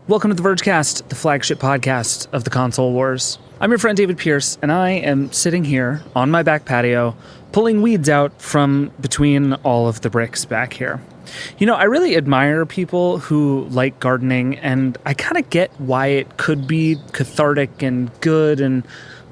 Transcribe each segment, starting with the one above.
Welcome to the Vergecast, the flagship podcast of the console wars. I'm your friend David Pierce, and I am sitting here on my back patio, pulling weeds out from between all of the bricks back here. You know, I really admire people who like gardening, and I kind of get why it could be cathartic and good and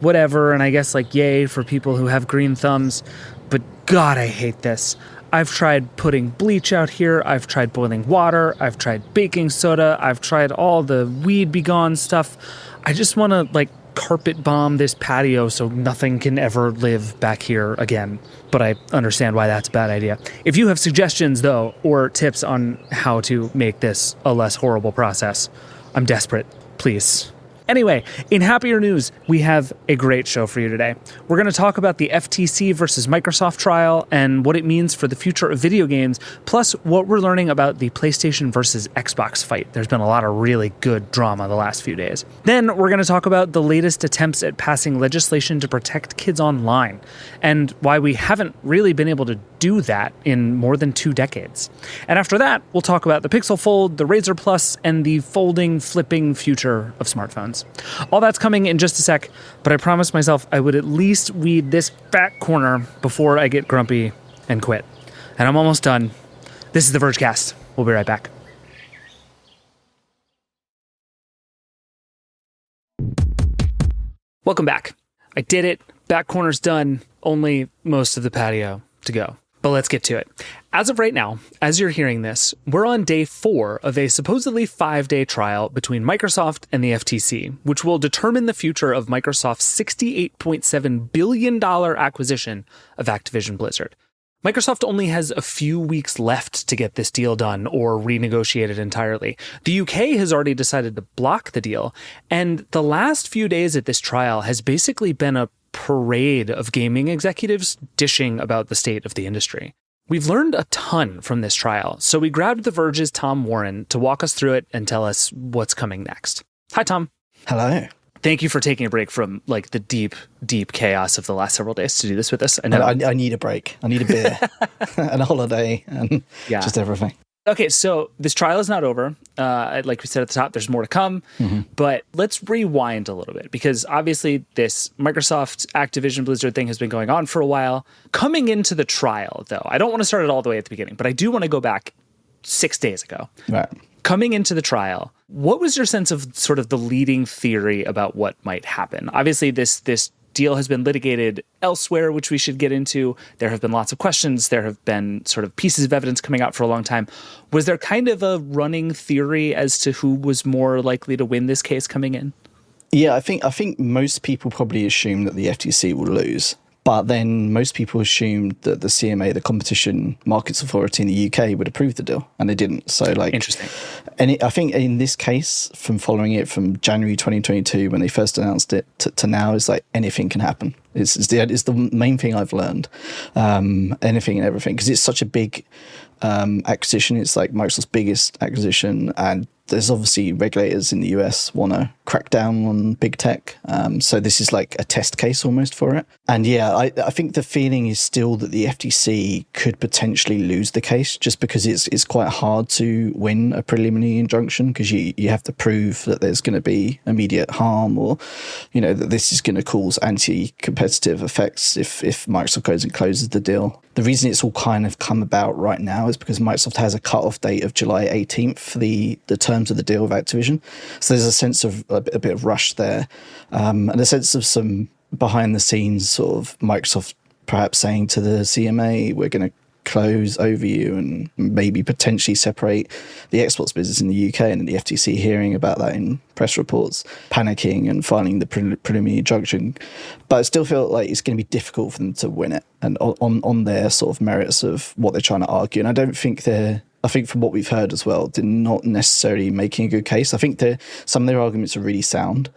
whatever, and I guess like yay for people who have green thumbs, but God, I hate this. I've tried putting bleach out here, I've tried boiling water, I've tried baking soda, I've tried all the weed be gone stuff. I just want to carpet bomb this patio so nothing can ever live back here again. But I understand why that's a bad idea. If you have suggestions though, or tips on how to make this a less horrible process, I'm desperate. Please. Anyway, in happier news, we have a great show for you today. We're going to talk about the FTC versus Microsoft trial and what it means for the future of video games, plus what we're learning about the PlayStation versus Xbox fight. There's been a lot of really good drama the last few days. Then we're going to talk about the latest attempts at passing legislation to protect kids online, and why we haven't really been able to do that in more than 2 decades. And after that, we'll talk about the Pixel Fold, the Razer Plus, and the folding, flipping future of smartphones. All that's coming in just a sec, but I promised myself I would at least weed this fat corner before I get grumpy and quit. And I'm almost done. This is the Vergecast. We'll be right back. Welcome back. I did it. Back corner's done. Only most of the patio to go. But let's get to it. As of right now, as you're hearing this, we're on day 4 of a supposedly 5-day trial between Microsoft and the FTC, which will determine the future of Microsoft's $68.7 billion acquisition of Activision Blizzard. Microsoft only has a few weeks left to get this deal done or renegotiate it entirely. The UK has already decided to block the deal, and the last few days at this trial has basically been a parade of gaming executives dishing about the state of the industry. We've learned a ton from this trial, so we grabbed The Verge's Tom Warren to walk us through it and tell us what's coming next. Hi, Tom. Hello. Thank you for taking a break from the deep, deep chaos of the last several days to do this with us. I need a break. I need a beer and a holiday and just everything. Okay, so this trial is not over. Like we said at the top, there's more to come. Mm-hmm. But let's rewind a little bit, because obviously this Microsoft Activision Blizzard thing has been going on for a while. Coming into the trial, though, I don't want to start it all the way at the beginning, but I do want to go back 6 days ago. Right. Coming into the trial, what was your sense of sort of the leading theory about what might happen? Obviously, this deal has been litigated elsewhere, which we should get into. There have been lots of questions. There have been sort of pieces of evidence coming out for a long time. Was there kind of a running theory as to who was more likely to win this case coming in? Yeah, I think most people probably assume that the FTC will lose. But then most people assumed that the CMA, the Competition Markets Authority in the UK, would approve the deal, and they didn't. So, interesting. And I think in this case, from following it from January 2022 when they first announced it to now, is anything can happen. It's the main thing I've learned. Anything and everything, because it's such a big acquisition. It's Microsoft's biggest acquisition, and there's obviously regulators in the US want to crack down on big tech. So this is like a test case almost for it. And yeah, I think the feeling is still that the FTC could potentially lose the case, just because it's quite hard to win a preliminary injunction, because you have to prove that there's going to be immediate harm, or, that this is going to cause anti-competitive effects if Microsoft goes and closes the deal. The reason it's all kind of come about right now is because Microsoft has a cut-off date of July 18th for the terms of the deal with Activision. So there's a sense of a bit of rush there, and a sense of some behind-the-scenes sort of Microsoft perhaps saying to the CMA, we're going to close over you and maybe potentially separate the Xbox business in the UK, and the FTC hearing about that in press reports, panicking and filing the preliminary injunction. But I still feel like it's going to be difficult for them to win it, and on their sort of merits of what they're trying to argue. And I don't think I think from what we've heard as well, they're not necessarily making a good case. I think some of their arguments are really sound,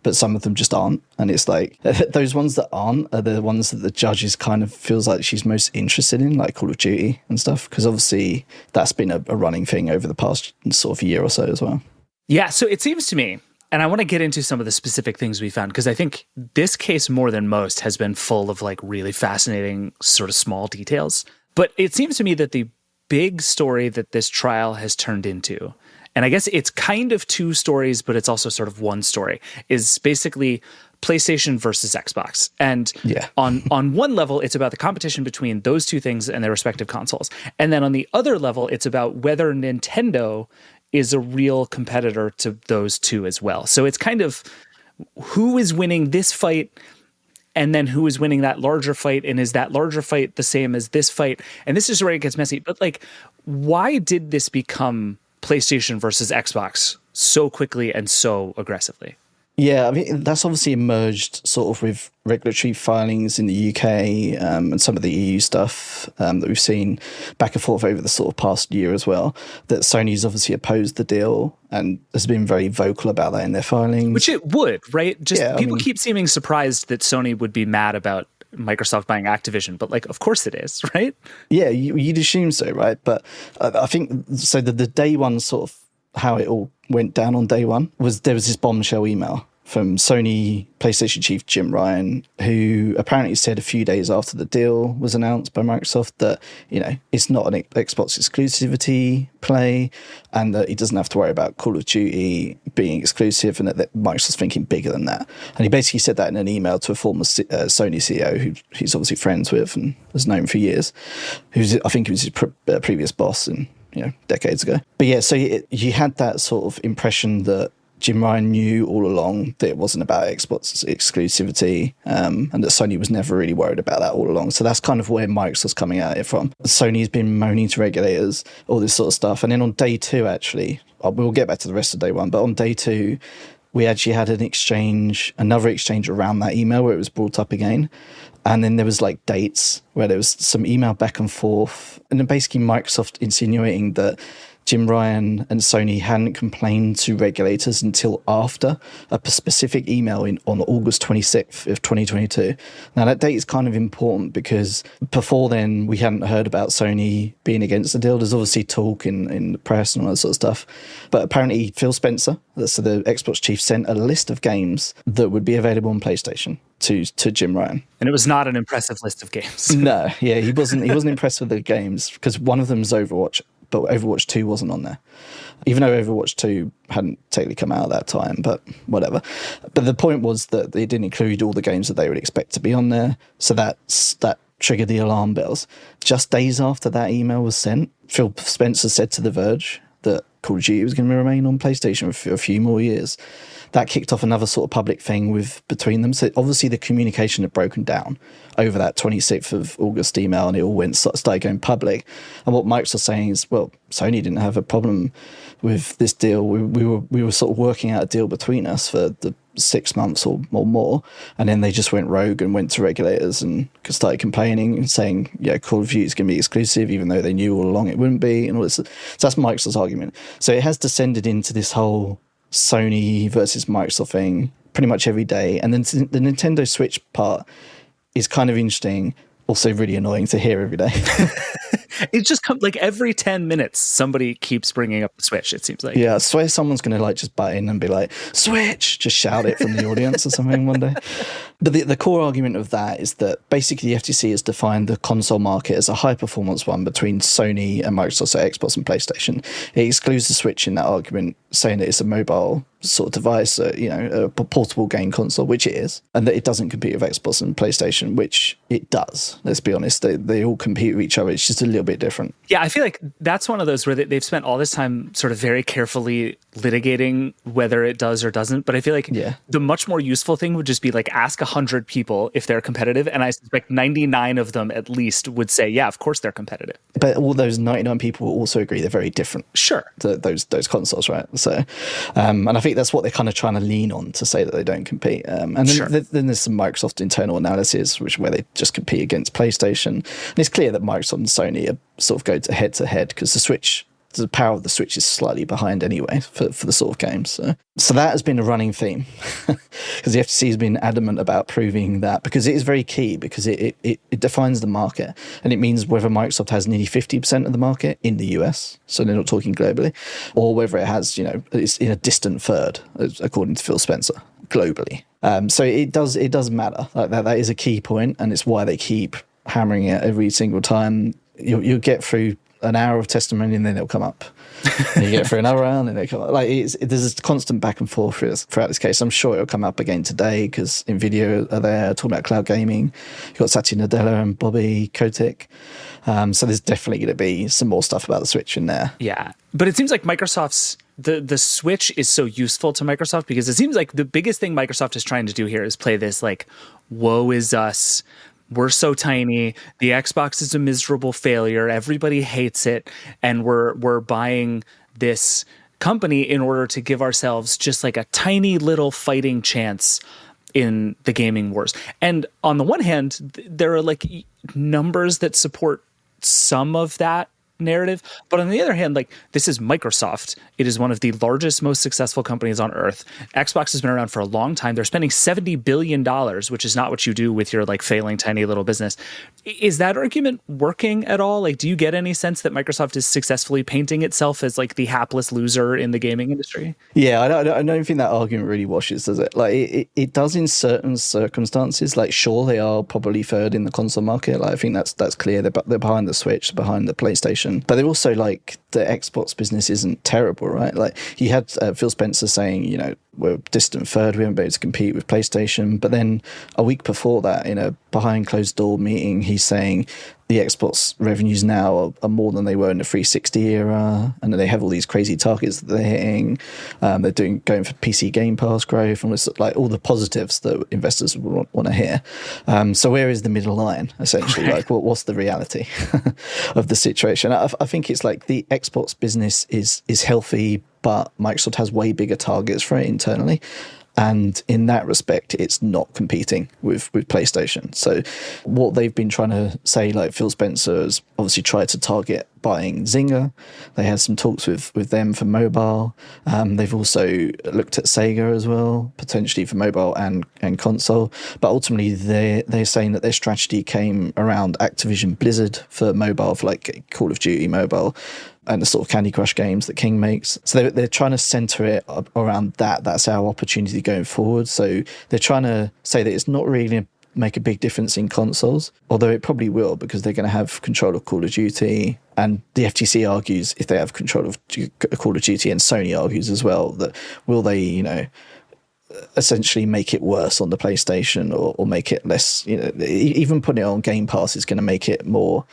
but some of them just aren't. And it's those ones that aren't are the ones that the judges kind of feels like she's most interested in, like Call of Duty and stuff, because obviously that's been a running thing over the past sort of year or so as well. Yeah, so it seems to me, and I want to get into some of the specific things we found, because I think this case more than most has been full of really fascinating sort of small details. But it seems to me that the big story that this trial has turned into, and I guess it's kind of two stories, but it's also sort of one story, is basically PlayStation versus Xbox. And on one level, it's about the competition between those two things and their respective consoles. And then on the other level, it's about whether Nintendo is a real competitor to those two as well. So it's kind of who is winning this fight and then who is winning that larger fight, and is that larger fight the same as this fight? And this is where it gets messy. But like, why did this become PlayStation versus Xbox so quickly and so aggressively? Yeah, I mean, that's obviously emerged sort of with regulatory filings in the UK and some of the EU stuff that we've seen back and forth over the sort of past year as well, that Sony's obviously opposed the deal and has been very vocal about that in their filings. Which it would, right? Just people keep seeming surprised that Sony would be mad about Microsoft buying Activision, but like, of course it is, right? Yeah, you'd assume so, right? But I think, so the day one sort of, how it all went down on day one was there was this bombshell email from Sony PlayStation chief Jim Ryan, who apparently said a few days after the deal was announced by Microsoft that, you know, it's not an Xbox exclusivity play and that he doesn't have to worry about Call of Duty being exclusive, and that Microsoft's thinking bigger than that. And he basically said that in an email to a former Sony CEO who he's obviously friends with and has known for years, I think he was his previous boss and, you know, decades ago. But yeah, so you had that sort of impression that Jim Ryan knew all along that it wasn't about Xbox exclusivity, and that Sony was never really worried about that all along. So that's kind of where Microsoft's coming at it from. Sony's been moaning to regulators, all this sort of stuff. And then on day two, actually, we'll get back to the rest of day one, but on day two, we actually had another exchange around that email where it was brought up again. And then there was like dates where there was some email back and forth. And then basically Microsoft insinuating that Jim Ryan and Sony hadn't complained to regulators until after a specific email on August 26th of 2022. Now, that date is kind of important because before then, we hadn't heard about Sony being against the deal. There's obviously talk in the press and all that sort of stuff. But apparently, Phil Spencer, so the Xbox chief, sent a list of games that would be available on PlayStation to Jim Ryan. And it was not an impressive list of games. No, yeah, he wasn't impressed with the games because one of them is Overwatch, but Overwatch 2 wasn't on there. Even though Overwatch 2 hadn't technically come out at that time, but whatever. But the point was that they didn't include all the games that they would expect to be on there. So that triggered the alarm bells. Just days after that email was sent, Phil Spencer said to The Verge that Call of Duty was going to remain on PlayStation for a few more years. That kicked off another sort of public thing between them. So obviously the communication had broken down over that 26th of August email, and it all started going public. And what Microsoft's saying is, well, Sony didn't have a problem with this deal. We were sort of working out a deal between us for the 6 months or more, and then they just went rogue and went to regulators and started complaining and saying, yeah, Call of Duty is going to be exclusive, even though they knew all along it wouldn't be, and all this. So that's Microsoft's argument. So it has descended into this whole Sony versus Microsoft thing pretty much every day. And then the Nintendo Switch part is kind of interesting, also really annoying to hear every day. It just comes like every 10 minutes, somebody keeps bringing up the Switch, it seems like. Yeah, I swear someone's going to like just butt in and be like, Switch, just shout it from the audience or something one day. But the core argument of that is that basically the FTC has defined the console market as a high-performance one between Sony and Microsoft, so Xbox and PlayStation. It excludes the Switch in that argument, saying that it's a mobile sort of device, a portable game console, which it is, and that it doesn't compete with Xbox and PlayStation, which it does. Let's be honest, they all compete with each other. It's just a little bit different. Yeah, I feel like that's one of those where they've spent all this time sort of very carefully litigating whether it does or doesn't. But I feel like the much more useful thing would just be like ask 100 people if they're competitive, and I suspect 99 of them at least would say, yeah, of course they're competitive. But all those 99 people will also agree they're very different. Sure. To those consoles, right? So, and I think that's what they're kind of trying to lean on to say that they don't compete. And then, then there's some Microsoft internal analysis, where they just compete against PlayStation. And it's clear that Microsoft and Sony are sort of go to head because the power of the Switch is slightly behind anyway for the sort of games. So that has been a running theme because the FTC has been adamant about proving that, because it is very key, because it defines the market, and it means whether Microsoft has nearly 50% of the market in the US, so they're not talking globally, or whether it has, it's in a distant third, according to Phil Spencer, globally. So it does matter. Like that is a key point, and it's why they keep hammering it every single time. You'll get through an hour of testimony and then it'll come up. And you get through another round and it'll come up. Like there's a constant back and forth throughout this case. I'm sure it'll come up again today because NVIDIA are there talking about cloud gaming. You've got Satya Nadella and Bobby Kotick. So there's definitely going to be some more stuff about the Switch in there. Yeah. But it seems like Microsoft's the Switch is so useful to Microsoft because it seems like the biggest thing Microsoft is trying to do here is play this like, woe is us. We're so tiny. The Xbox is a miserable failure. Everybody hates it. And we're buying this company in order to give ourselves just like a tiny little fighting chance in the gaming wars. And on the one hand, there are like numbers that support some of that narrative, but on the other hand, like, this is Microsoft. It is one of the largest, most successful companies on earth. Xbox has been around for a long time. They're spending $70 billion, which is not what you do with your like failing tiny little business. Is that argument working at all? Like, do you get any sense that Microsoft is successfully painting itself as like the hapless loser in the gaming industry? Yeah, I don't think that argument really washes, does it? Like, it does in certain circumstances. Like, sure, they are probably third in the console market. Like, I think that's clear. They're behind the Switch, behind the PlayStation. But they're also like, the Xbox business isn't terrible, right? Like, you had Phil Spencer saying, you know, we're distant third, we haven't been able to compete with PlayStation. But then a week before that, in a behind closed door meeting, he's saying the Xbox revenues now are more than they were in the 360 era, and they have all these crazy targets that they're hitting. They're going for PC Game Pass growth, and it's like all the positives that investors want to hear. So where is the middle line, essentially? Right. Like, what's the reality of the situation? I think it's like the Xbox business is healthy, but Microsoft has way bigger targets for it internally. And in that respect, it's not competing with PlayStation. So what they've been trying to say, like Phil Spencer has obviously tried to target buying Zynga. They had some talks with them for mobile. They've also looked at Sega as well, potentially for mobile and console. But ultimately, they're saying that their strategy came around Activision Blizzard for mobile, for like Call of Duty mobile, and the sort of Candy Crush games that King makes. So they're trying to center it around that. That's our opportunity going forward. So they're trying to say that it's not really going to make a big difference in consoles, although it probably will, because they're going to have control of Call of Duty. And the FTC argues if they have control of Call of Duty, and Sony argues as well, that will they, you know, essentially make it worse on the PlayStation or make it less, you know, even putting it on Game Pass is going to make it more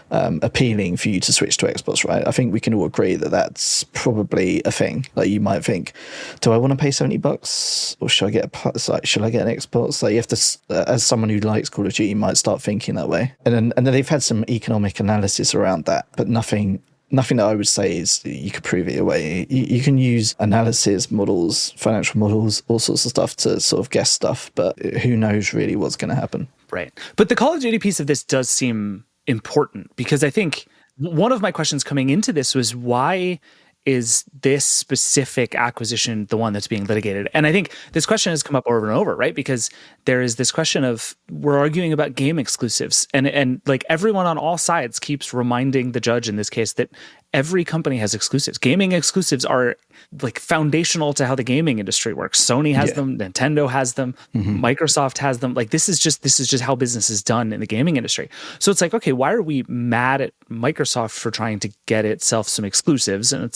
appealing for you to switch to Xbox, right? I think we can all agree that that's probably a thing. Like, you might think, do I want to pay $70 or should I get an Xbox? Like, you have to, as someone who likes Call of Duty, you might start thinking that way. And then they've had some economic analysis around that, but nothing that I would say is you could prove it away. You can use analysis models, financial models, all sorts of stuff to sort of guess stuff, but who knows really what's going to happen. Right. But the Call of Duty piece of this does seem important, because I think one of my questions coming into this was, why is this specific acquisition the one that's being litigated? And I think this question has come up over and over, right? Because there is this question of, we're arguing about game exclusives, and like everyone on all sides keeps reminding the judge in this case that every company has exclusives. Gaming exclusives are like foundational to how the gaming industry works. Sony has them, Nintendo has them, Microsoft has them. Like, this is just how business is done in the gaming industry. So it's like, okay, why are we mad at Microsoft for trying to get itself some exclusives? And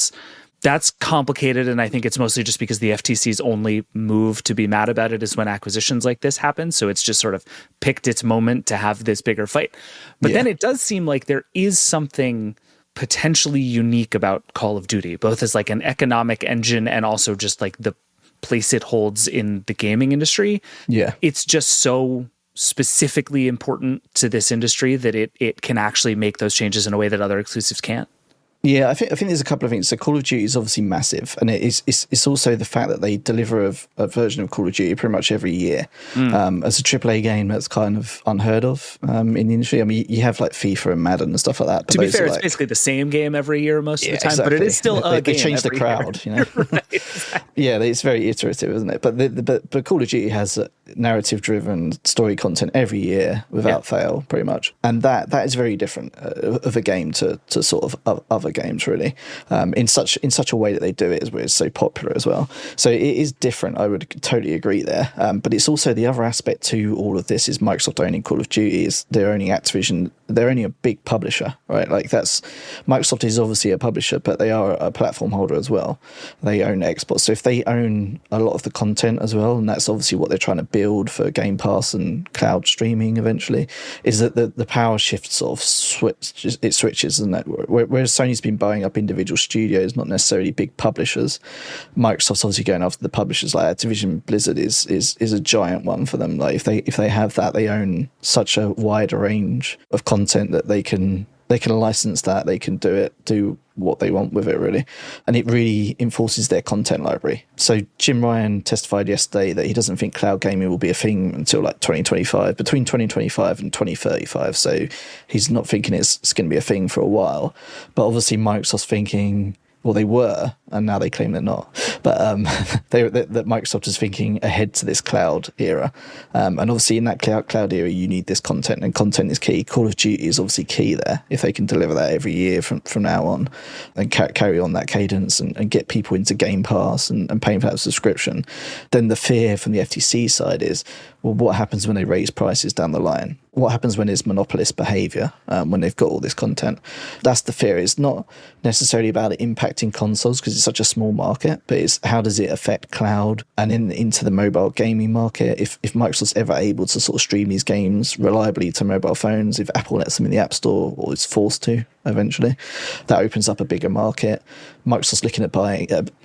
that's complicated, and I think it's mostly just because the FTC's only move to be mad about it is when acquisitions like this happen. So it's just sort of picked its moment to have this bigger fight. But then it does seem like there is something potentially unique about Call of Duty, both as like an economic engine and also just like the place it holds in the gaming industry. Yeah. It's just so specifically important to this industry that it can actually make those changes in a way that other exclusives can't. Yeah, I think there's a couple of things. So Call of Duty is obviously massive, and it's also the fact that they deliver a version of Call of Duty pretty much every year. As a AAA game, that's kind of unheard of in the industry. I mean, you have like FIFA and Madden and stuff like that. But to be fair, it's basically the same game every year most of the time, exactly. But it is still a game. They change the crowd, you know. Right, exactly. Yeah, it's very iterative, isn't it? But Call of Duty has narrative-driven story content every year without fail, pretty much, and that is very different of a game to sort of other games, really, in such a way that they do it is where it's so popular as well. So it is different. I would totally agree there. But it's also the other aspect to all of this is Microsoft owning Call of Duty, is they're owning Activision they're only a big publisher, right? Like Microsoft is obviously a publisher, but they are a platform holder as well. They own Xbox. So if they own a lot of the content as well, and that's obviously what they're trying to build for Game Pass and cloud streaming eventually, is that the power shift sort of switches, and that whereas Sony's been buying up individual studios, not necessarily big publishers, Microsoft's obviously going after the publishers. Like Activision Blizzard is a giant one for them. Like if they have that, they own such a wide range of content that they can license that, they can do what they want with it, really. And it really enforces their content library. So Jim Ryan testified yesterday that he doesn't think cloud gaming will be a thing until like 2025, between 2025 and 2035. So he's not thinking it's going to be a thing for a while. But obviously Microsoft's thinking, well, they were, and now they claim they're not. But that Microsoft is thinking ahead to this cloud era. And obviously in that cloud era, you need this content, and content is key. Call of Duty is obviously key there. If they can deliver that every year from now on and carry on that cadence and get people into Game Pass and paying for that subscription, then the fear from the FTC side is, well, what happens when they raise prices down the line? What happens when there's monopolist behavior, when they've got all this content? That's the fear. It's not necessarily about it impacting consoles because it's such a small market, but it's how does it affect cloud and into the mobile gaming market? If Microsoft's ever able to sort of stream these games reliably to mobile phones, if Apple lets them in the App Store or is forced to eventually, that opens up a bigger market. Microsoft's looking at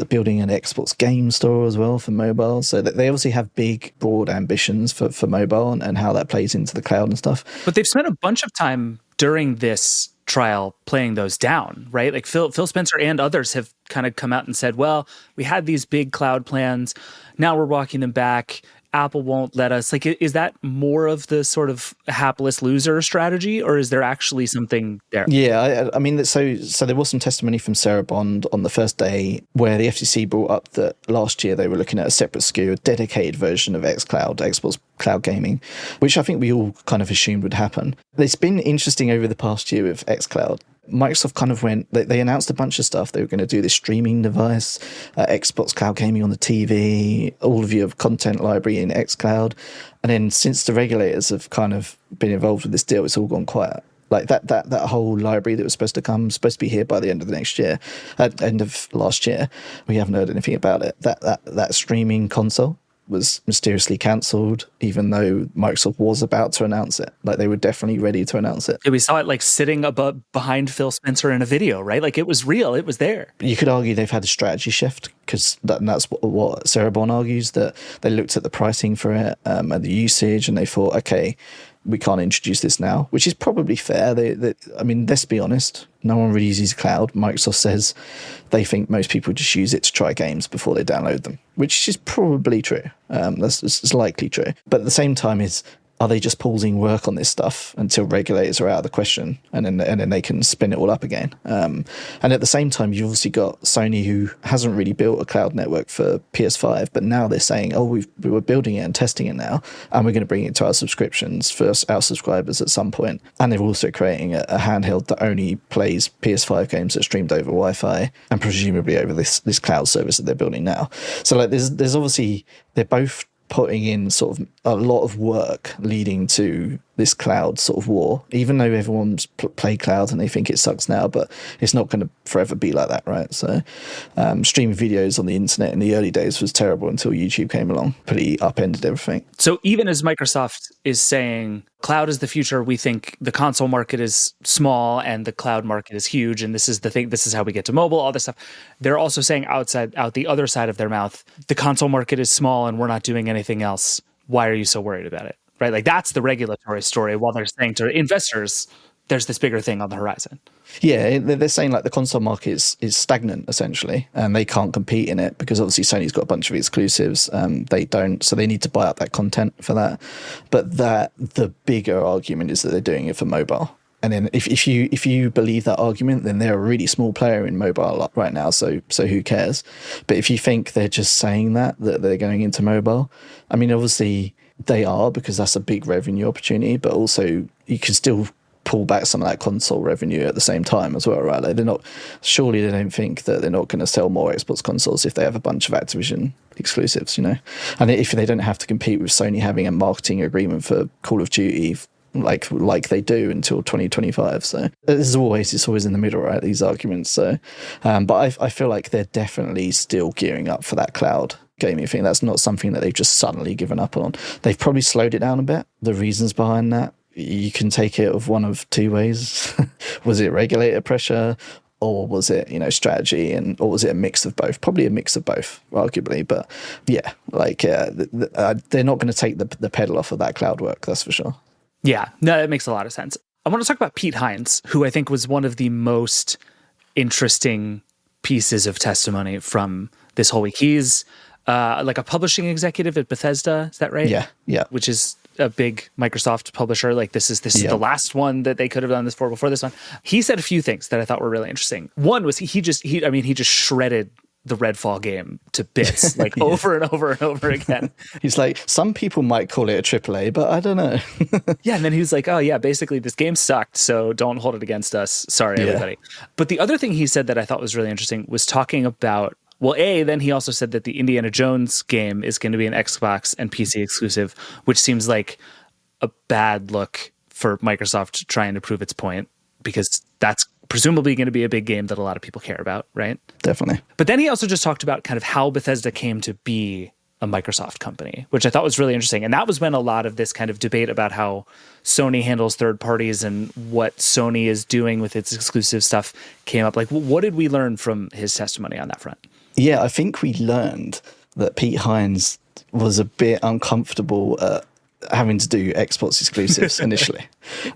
building an Xbox game store as well for mobile. So that they obviously have big, broad ambitions for mobile and how that plays into the cloud and stuff. But they've spent a bunch of time during this trial playing those down, right? Like Phil Spencer and others have kind of come out and said, well, we had these big cloud plans. Now we're walking them back. Apple won't let us. Like, is that more of the sort of hapless loser strategy, or is there actually something there? Yeah, I mean, so there was some testimony from Sarah Bond on the first day where the FTC brought up that last year they were looking at a separate SKU, a dedicated version of xCloud, Xbox Cloud Gaming, which I think we all kind of assumed would happen. It's been interesting over the past year with xCloud. Microsoft kind of they announced a bunch of stuff. They were going to do this streaming device, Xbox Cloud Gaming on the TV, all of your content library in xCloud. And then since the regulators have kind of been involved with this deal, it's all gone quiet. Like that whole library that was supposed to be here by the end of the next year, at end of last year. We haven't heard anything about it. That streaming console was mysteriously cancelled, even though Microsoft was about to announce it. Like they were definitely ready to announce it. Yeah, we saw it like sitting behind Phil Spencer in a video, right? Like it was real. It was there. You could argue they've had a strategy shift because that's what Sarah Bond argues, that they looked at the pricing for it and the usage, and they thought, okay, we can't introduce this now, which is probably fair. I mean, let's be honest, no one really uses cloud. Microsoft says they think most people just use it to try games before they download them, which is probably true. That's likely true. But at the same time, are they just pausing work on this stuff until regulators are out of the question, and then they can spin it all up again? And at the same time, you've obviously got Sony, who hasn't really built a cloud network for PS5, but now they're saying, oh, we were building it and testing it now, and we're going to bring it to our subscriptions for our subscribers at some point. And they're also creating a handheld that only plays PS5 games that are streamed over Wi-Fi and presumably over this cloud service that they're building now. So like, there's obviously, they're both putting in sort of a lot of work leading to this cloud sort of war, even though everyone's played cloud and they think it sucks now, but it's not going to forever be like that, right? So streaming videos on the internet in the early days was terrible until YouTube came along, pretty upended everything. So even as Microsoft is saying cloud is the future, we think the console market is small and the cloud market is huge, and this is the thing, this is how we get to mobile, all this stuff. They're also saying out the other side of their mouth, the console market is small and we're not doing anything else. Why are you so worried about it? Right? Like that's the regulatory story, while they're saying to investors, there's this bigger thing on the horizon. Yeah, they're saying like the console market is stagnant essentially, and they can't compete in it because obviously Sony's got a bunch of exclusives. They don't, so they need to buy out that content for that. But the bigger argument is that they're doing it for mobile. And then if you believe that argument, then they're a really small player in mobile right now. So who cares? But if you think they're just saying that they're going into mobile, I mean, obviously they are, because that's a big revenue opportunity. But also you can still pull back some of that console revenue at the same time as well, right? Like surely they don't think that they're not going to sell more Xbox consoles if they have a bunch of Activision exclusives, you know? And if they don't have to compete with Sony having a marketing agreement for Call of Duty, like they do until 2025. So it's always in the middle, right? These arguments. So, but I feel like they're definitely still gearing up for that cloud gaming thing. That's not something that they've just suddenly given up on. They've probably slowed it down a bit. The reasons behind that, you can take it of one of two ways. Was it regulator pressure? Or was it, strategy, or was it a mix of both? Probably a mix of both, arguably. But yeah, they're not going to take the pedal off of that cloud work, that's for sure. Yeah, no, that makes a lot of sense. I want to talk about Pete Hines, who I think was one of the most interesting pieces of testimony from this whole week. He's like a publishing executive at Bethesda, is that right? Yeah. Which is a big Microsoft publisher. Like this is the last one that they could have done this for before this one. He said a few things that I thought were really interesting. One was he just shredded the Redfall game to bits, like over and over and over again. He's like, some people might call it a AAA, but I don't know. Yeah, and then he was like, oh yeah, basically this game sucked, so don't hold it against us. Sorry, everybody. But the other thing he said that I thought was really interesting was talking about, then he also said that the Indiana Jones game is going to be an Xbox and PC exclusive, which seems like a bad look for Microsoft trying to prove its point, because that's presumably going to be a big game that a lot of people care about, right? Definitely. But then he also just talked about kind of how Bethesda came to be a Microsoft company, which I thought was really interesting. And that was when a lot of this kind of debate about how Sony handles third parties and what Sony is doing with its exclusive stuff came up. Like, what did we learn from his testimony on that front? Yeah, I think we learned that Pete Hines was a bit uncomfortable having to do Xbox exclusives initially.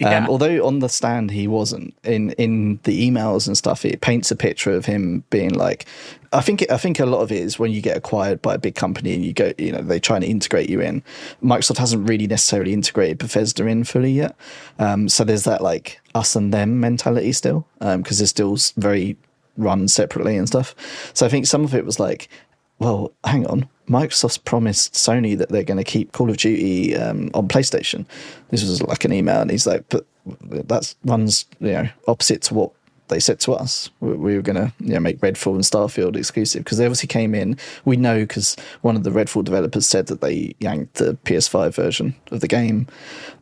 Although on the stand he wasn't. In the emails and stuff, it paints a picture of him being like, I think a lot of it is when you get acquired by a big company and you go, they try and integrate you in. Microsoft hasn't really necessarily integrated Bethesda in fully yet. So there's that like us and them mentality still, because they're still very run separately and stuff. So I think some of it was like, well, hang on, Microsoft's promised Sony that they're going to keep Call of Duty on PlayStation. This was like an email, and he's like, but that runs opposite to what they said to us. We were going to make Redfall and Starfield exclusive, because they obviously came in. We know because one of the Redfall developers said that they yanked the PS5 version of the game,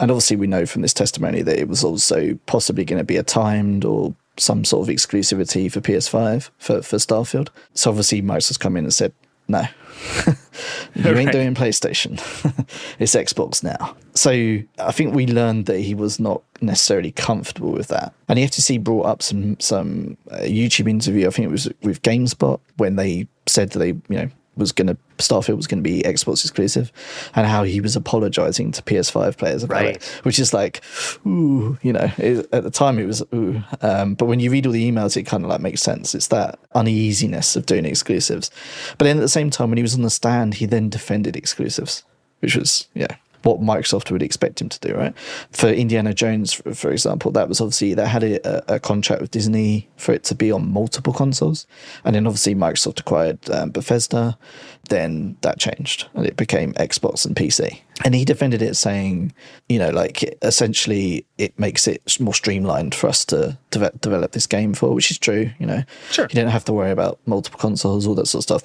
and obviously we know from this testimony that it was also possibly going to be a timed or some sort of exclusivity for PS5 for Starfield. So obviously Microsoft's come in and said, no, you ain't doing PlayStation. It's Xbox now. So I think we learned that he was not necessarily comfortable with that. And the FTC brought up some YouTube interview, I think it was with GameSpot, when they said that they, Starfield was going to be Xbox exclusive, and how he was apologizing to PS5 players about it, which is like, ooh, at the time it was ooh. But when you read all the emails, it kind of like makes sense. It's that uneasiness of doing exclusives. But then at the same time, when he was on the stand, he then defended exclusives, which was, what Microsoft would expect him to do, right? For Indiana Jones, for example, that was obviously, they had a contract with Disney for it to be on multiple consoles. And then obviously Microsoft acquired Bethesda. Then that changed and it became Xbox and PC. And he defended it saying, essentially it makes it more streamlined for us to develop this game for, which is true, Sure. You don't have to worry about multiple consoles, all that sort of stuff.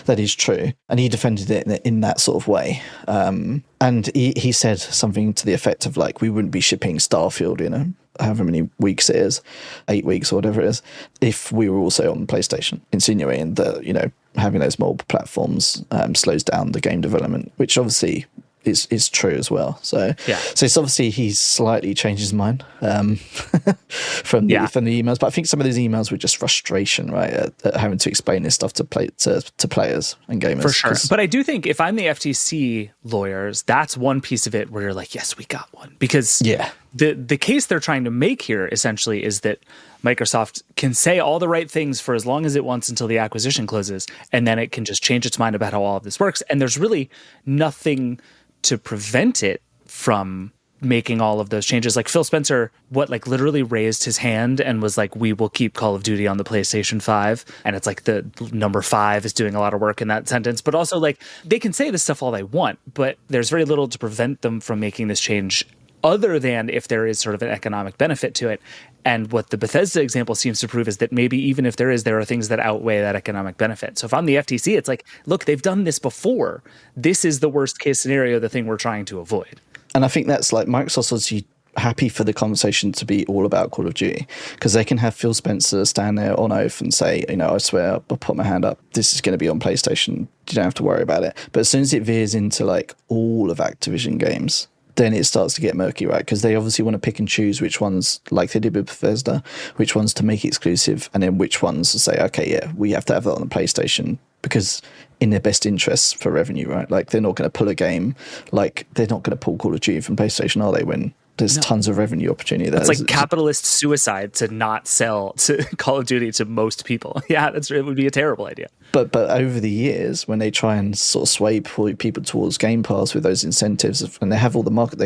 That is true. And he defended it in that sort of way. And he said something to the effect of like, we wouldn't be shipping Starfield, however many weeks it is, 8 weeks or whatever it is, if we were also on PlayStation, insinuating that, having those multiple platforms slows down the game development, which obviously is true as well. So it's obviously he's slightly changed his mind from the emails, but I think some of those emails were just frustration, right, at having to explain this stuff to players and gamers. For sure. But I do think if I'm the FTC lawyers, that's one piece of it where you're like, yes, we got one, because the case they're trying to make here essentially is that Microsoft can say all the right things for as long as it wants until the acquisition closes, and then it can just change its mind about how all of this works. And there's really nothing to prevent it from making all of those changes. Like Phil Spencer, literally raised his hand and was like, we will keep Call of Duty on the PlayStation 5. And it's like the number 5 is doing a lot of work in that sentence. But also they can say this stuff all they want, but there's very little to prevent them from making this change other than if there is sort of an economic benefit to it. And what the Bethesda example seems to prove is that maybe even if there are things that outweigh that economic benefit. So if I'm the FTC, it's like, look, they've done this before. This is the worst case scenario, the thing we're trying to avoid. And I think that's like Microsoft obviously happy for the conversation to be all about Call of Duty, because they can have Phil Spencer stand there on oath and say, I swear, I'll put my hand up, this is going to be on PlayStation, you don't have to worry about it. But as soon as it veers into like all of Activision games, then it starts to get murky, right? Because they obviously want to pick and choose which ones, like they did with Bethesda, which ones to make exclusive, and then which ones to say, okay, yeah, we have to have that on the PlayStation, because in their best interests for revenue, right? Like they're not going to pull a game, like they're not going to pull Call of Duty from PlayStation, are they, when there's tons of revenue opportunity there? It's like capitalist suicide to not sell to Call of Duty to most people. Yeah, it would be a terrible idea. But over the years, when they try and sort of sway people towards Game Pass with those incentives, and they have all the market,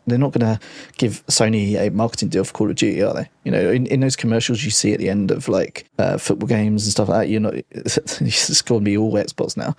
they're not going to give Sony a marketing deal for Call of Duty, are they? In those commercials you see at the end of like football games and stuff like that, it's going to be all Xbox now.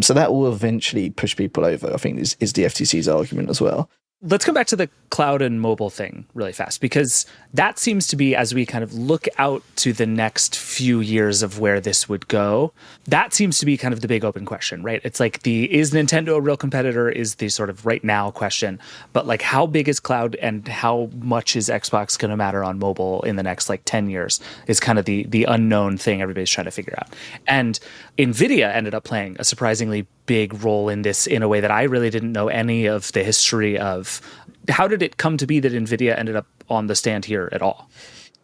So that will eventually push people over, I think, is the FTC's argument as well. Let's come back to the cloud and mobile thing really fast, because that seems to be, as we kind of look out to the next few years of where this would go, that seems to be kind of the big open question, right? It's like is Nintendo a real competitor is the sort of right now question, but like how big is cloud and how much is Xbox going to matter on mobile in the next like 10 years is kind of the unknown thing everybody's trying to figure out. And NVIDIA ended up playing a surprisingly big role in this in a way that I really didn't know any of the history of. How did it come to be that NVIDIA ended up on the stand here at all?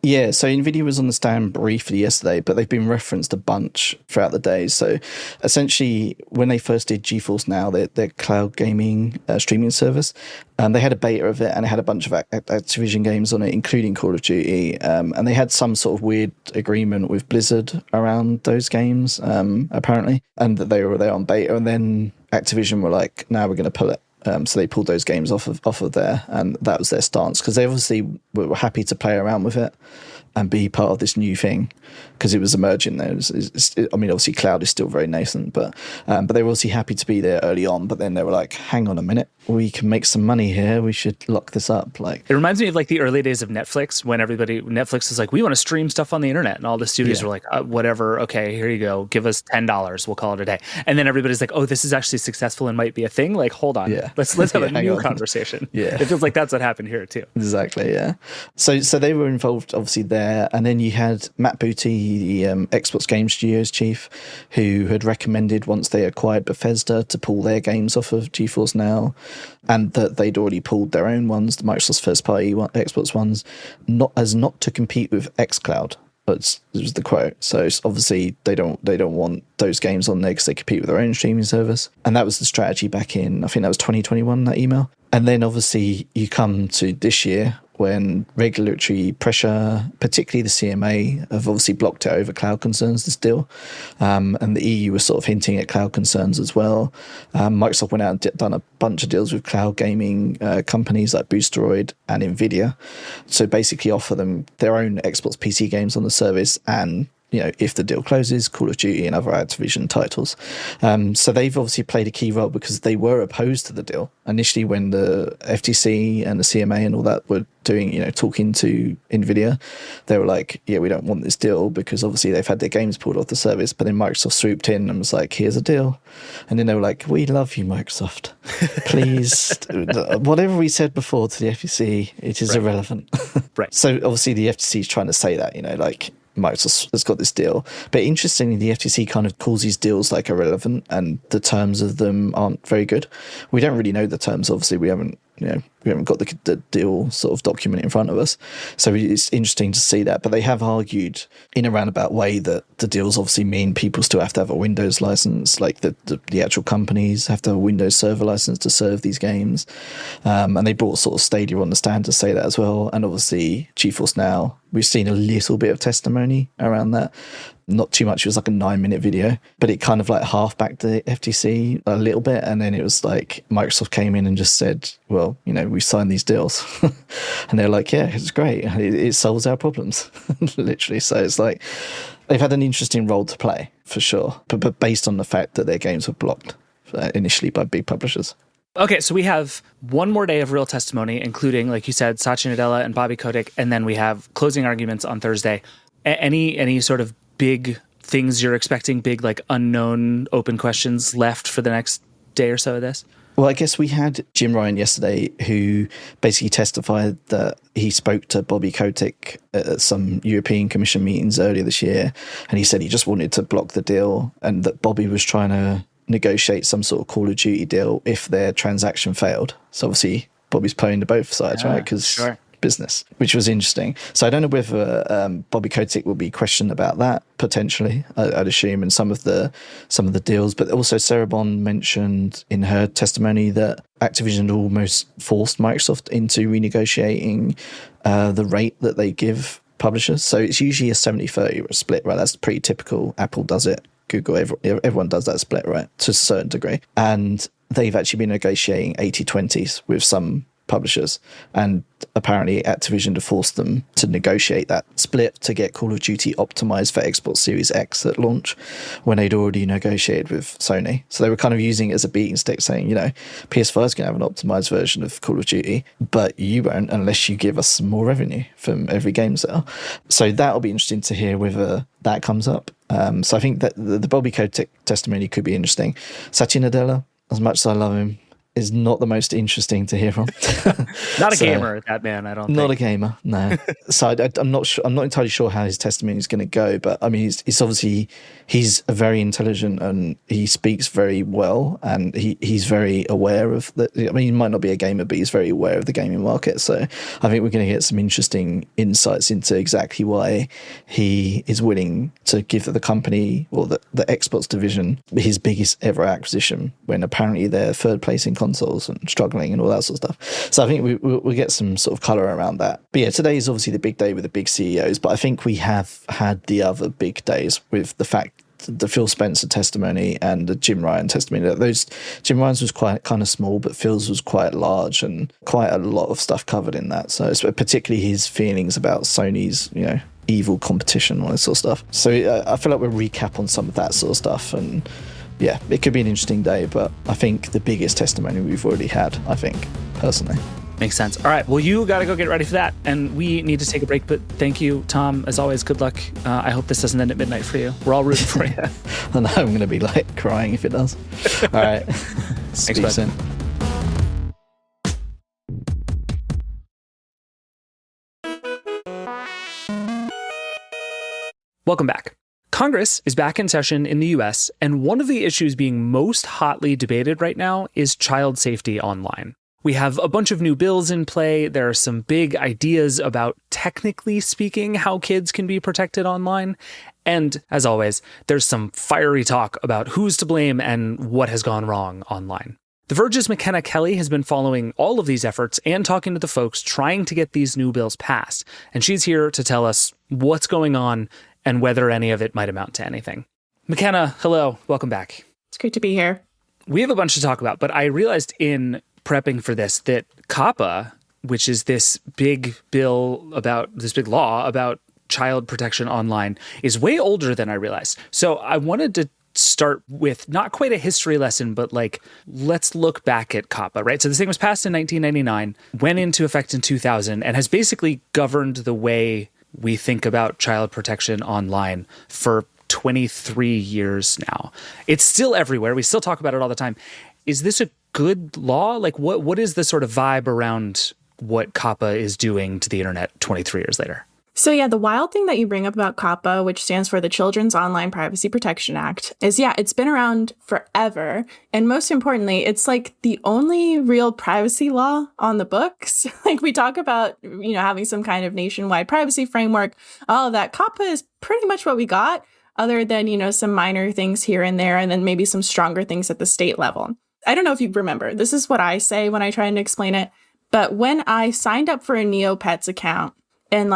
Yeah, so NVIDIA was on the stand briefly yesterday, but they've been referenced a bunch throughout the day. So essentially, when they first did GeForce Now, their cloud gaming streaming service, they had a beta of it, and it had a bunch of Activision games on it, including Call of Duty. And they had some sort of weird agreement with Blizzard around those games, apparently, and that they were there on beta. And then Activision were like, "Now we're going to pull it." So they pulled those games off of there, and that was their stance, because they obviously were happy to play around with it and be part of this new thing, because it was emerging there. Obviously cloud is still very nascent, but they were obviously happy to be there early on. But then they were like, hang on a minute, we can make some money here, we should lock this up. Like, it reminds me of like the early days of Netflix, when Netflix was like, we want to stream stuff on the internet, and all the studios were like, whatever, okay, here you go, give us $10, we'll call it a day. And then everybody's like, oh, this is actually successful and might be a thing. Like, hold on, let's have a new conversation. It feels like that's what happened here too. Exactly, yeah. So they were involved obviously there, and then you had Matt Booty, the Xbox Game Studios chief, who had recommended, once they acquired Bethesda, to pull their games off of GeForce Now, and that they'd already pulled their own ones, the Microsoft's first-party Xbox ones, not to compete with xCloud. It was the quote. So obviously they don't want those games on there because they compete with their own streaming service, and that was the strategy back in, I think that was 2021, that email. And then obviously you come to this year, when regulatory pressure, particularly the CMA, have obviously blocked it over cloud concerns, this deal. And the EU was sort of hinting at cloud concerns as well. Microsoft went out and done a bunch of deals with cloud gaming companies like Boosteroid and NVIDIA. So basically offer them their own Xbox PC games on the service, and if the deal closes, Call of Duty and other Activision titles. So they've obviously played a key role, because they were opposed to the deal initially when the FTC and the CMA and all that were talking to NVIDIA. They were like, yeah, we don't want this deal, because obviously they've had their games pulled off the service. But then Microsoft swooped in and was like, here's a deal. And then they were like, we love you, Microsoft. Please, whatever we said before to the FTC, it is irrelevant. Right. So obviously the FTC is trying to say that, Microsoft has got this deal. But interestingly, the FTC kind of calls these deals like irrelevant, and the terms of them aren't very good. We don't really know the terms. Obviously, we haven't got the deal sort of document in front of us. So it's interesting to see that. But they have argued in a roundabout way that the deals obviously mean people still have to have a Windows license, like the actual companies have to have a Windows Server license to serve these games. And they brought sort of Stadia on the stand to say that as well. And obviously GeForce Now, we've seen a little bit of testimony around that. Not too much. It was like a 9-minute video, but it kind of like half backed the FTC a little bit. And then it was like Microsoft came in and just said, well, we signed these deals. And they're like, yeah, it's great. It solves our problems, literally. So it's like they've had an interesting role to play for sure, but based on the fact that their games were blocked initially by big publishers. Okay, so we have one more day of real testimony, including, like you said, Satya Nadella and Bobby Kotick, and then we have closing arguments on Thursday. Any sort of big things you're expecting, big like unknown open questions left for the next day or so of this? Well, I guess we had Jim Ryan yesterday, who basically testified that he spoke to Bobby Kotick at some European Commission meetings earlier this year, and he said he just wanted to block the deal, and that Bobby was trying to negotiate some sort of Call of Duty deal if their transaction failed. So obviously Bobby's playing to both sides, right? Because business, which was interesting. So I don't know whether Bobby Kotick will be questioned about that potentially. I'd assume, and some of the deals, but also Sarah Bond mentioned in her testimony that Activision almost forced Microsoft into renegotiating the rate that they give publishers. So it's usually a 70-30 split, right? That's pretty typical. Apple does it. Google, everyone does that split, right? To a certain degree. And they've actually been negotiating 80-20s with some publishers, and apparently Activision to force them to negotiate that split to get Call of Duty optimized for Xbox Series X at launch when they'd already negotiated with Sony. So they were kind of using it as a beating stick, saying, PS5 is going to have an optimized version of Call of Duty, but you won't unless you give us some more revenue from every game sale. So that'll be interesting to hear whether that comes up. So I think that the Bobby Kotick testimony could be interesting. Satya Nadella, as much as I love him, is not the most interesting to hear from. Not a gamer, that man, I don't think. Not a gamer, no. So I'm not sure. I'm not entirely sure how his testimony is going to go, but I mean, he's obviously, he's very intelligent and he speaks very well, and he's very aware of the, I mean, he might not be a gamer, but he's very aware of the gaming market. So I think we're going to get some interesting insights into exactly why he is willing to give the company, or the Xbox division, his biggest ever acquisition, when apparently they're third place in consoles and struggling and all that sort of stuff. So I think we'll get some sort of colour around that. But yeah, today is obviously the big day with the big CEOs, but I think we have had the other big days with the fact the Phil Spencer testimony and the Jim Ryan testimony. Those Jim Ryan's was quite kind of small, but Phil's was quite large and quite a lot of stuff covered in that. So it's particularly his feelings about Sony's, evil competition, all that sort of stuff. So I feel like we'll recap on some of that sort of stuff, and yeah, it could be an interesting day, but I think the biggest testimony we've already had, I think, personally. Makes sense. All right, well, you got to go get ready for that, and we need to take a break, but thank you, Tom. As always, good luck. I hope this doesn't end at midnight for you. We're all rooting for you. I know I'm going to be crying if it does. All right. Thanks, bud. Soon. Welcome back. Congress is back in session in the US, and one of the issues being most hotly debated right now is child safety online. We have a bunch of new bills in play. There are some big ideas about, technically speaking, how kids can be protected online. And as always, there's some fiery talk about who's to blame and what has gone wrong online. The Verge's Makena Kelly has been following all of these efforts and talking to the folks trying to get these new bills passed. And she's here to tell us what's going on and whether any of it might amount to anything. Makena, hello. Welcome back. It's great to be here. We have a bunch to talk about, but I realized in prepping for this that COPPA, which is this big law about child protection online, is way older than I realized. So I wanted to start with not quite a history lesson, but let's look back at COPPA, right? So this thing was passed in 1999, went into effect in 2000, and has basically governed the way we think about child protection online for 23 years now. It's still everywhere. We still talk about it all the time. Is this a good law? What is the sort of vibe around what COPPA is doing to the internet 23 years later? So yeah, the wild thing that you bring up about COPPA, which stands for the Children's Online Privacy Protection Act, is it's been around forever. And most importantly, it's the only real privacy law on the books. We talk about, having some kind of nationwide privacy framework, all of that. COPPA is pretty much what we got, other than, some minor things here and there, and then maybe some stronger things at the state level. I don't know if you remember, this is what I say when I try and explain it. But when I signed up for a Neopets account in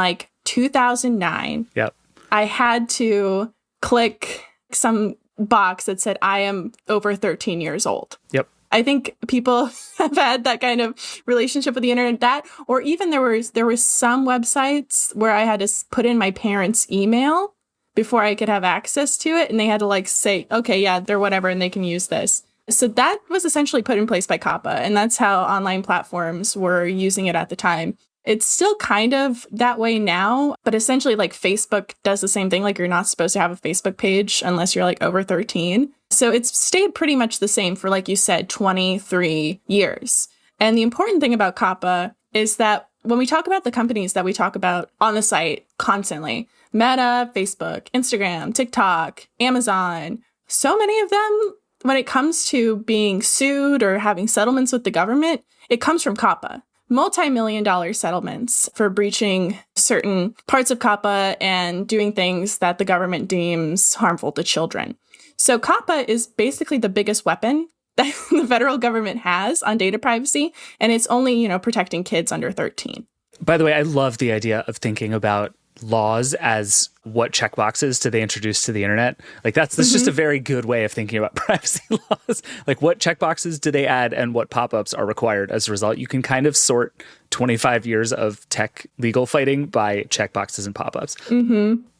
2009, yep, I had to click some box that said I am over 13 years old. Yep. I think people have had that kind of relationship with the internet, or even there was some websites where I had to put in my parents' email before I could have access to it, and they had to say, okay, yeah, they're whatever, and they can use this. So that was essentially put in place by COPPA, and that's how online platforms were using it at the time. It's still kind of that way now, but essentially like Facebook does the same thing. Like you're not supposed to have a Facebook page unless you're like over 13. So it's stayed pretty much the same for, like you said, 23 years. And the important thing about COPPA is that when we talk about the companies that we talk about on the site constantly, Meta, Facebook, Instagram, TikTok, Amazon, so many of them, when it comes to being sued or having settlements with the government, it comes from COPPA. Multi-million-dollar settlements for breaching certain parts of COPPA and doing things that the government deems harmful to children. So COPPA is basically the biggest weapon that the federal government has on data privacy, and it's only, protecting kids under 13. By the way, I love the idea of thinking about laws as what checkboxes do they introduce to the internet. Like that's just a very good way of thinking about privacy laws. Like what checkboxes do they add and what pop-ups are required as a result. You can kind of sort 25 years of tech legal fighting by checkboxes and pop-ups.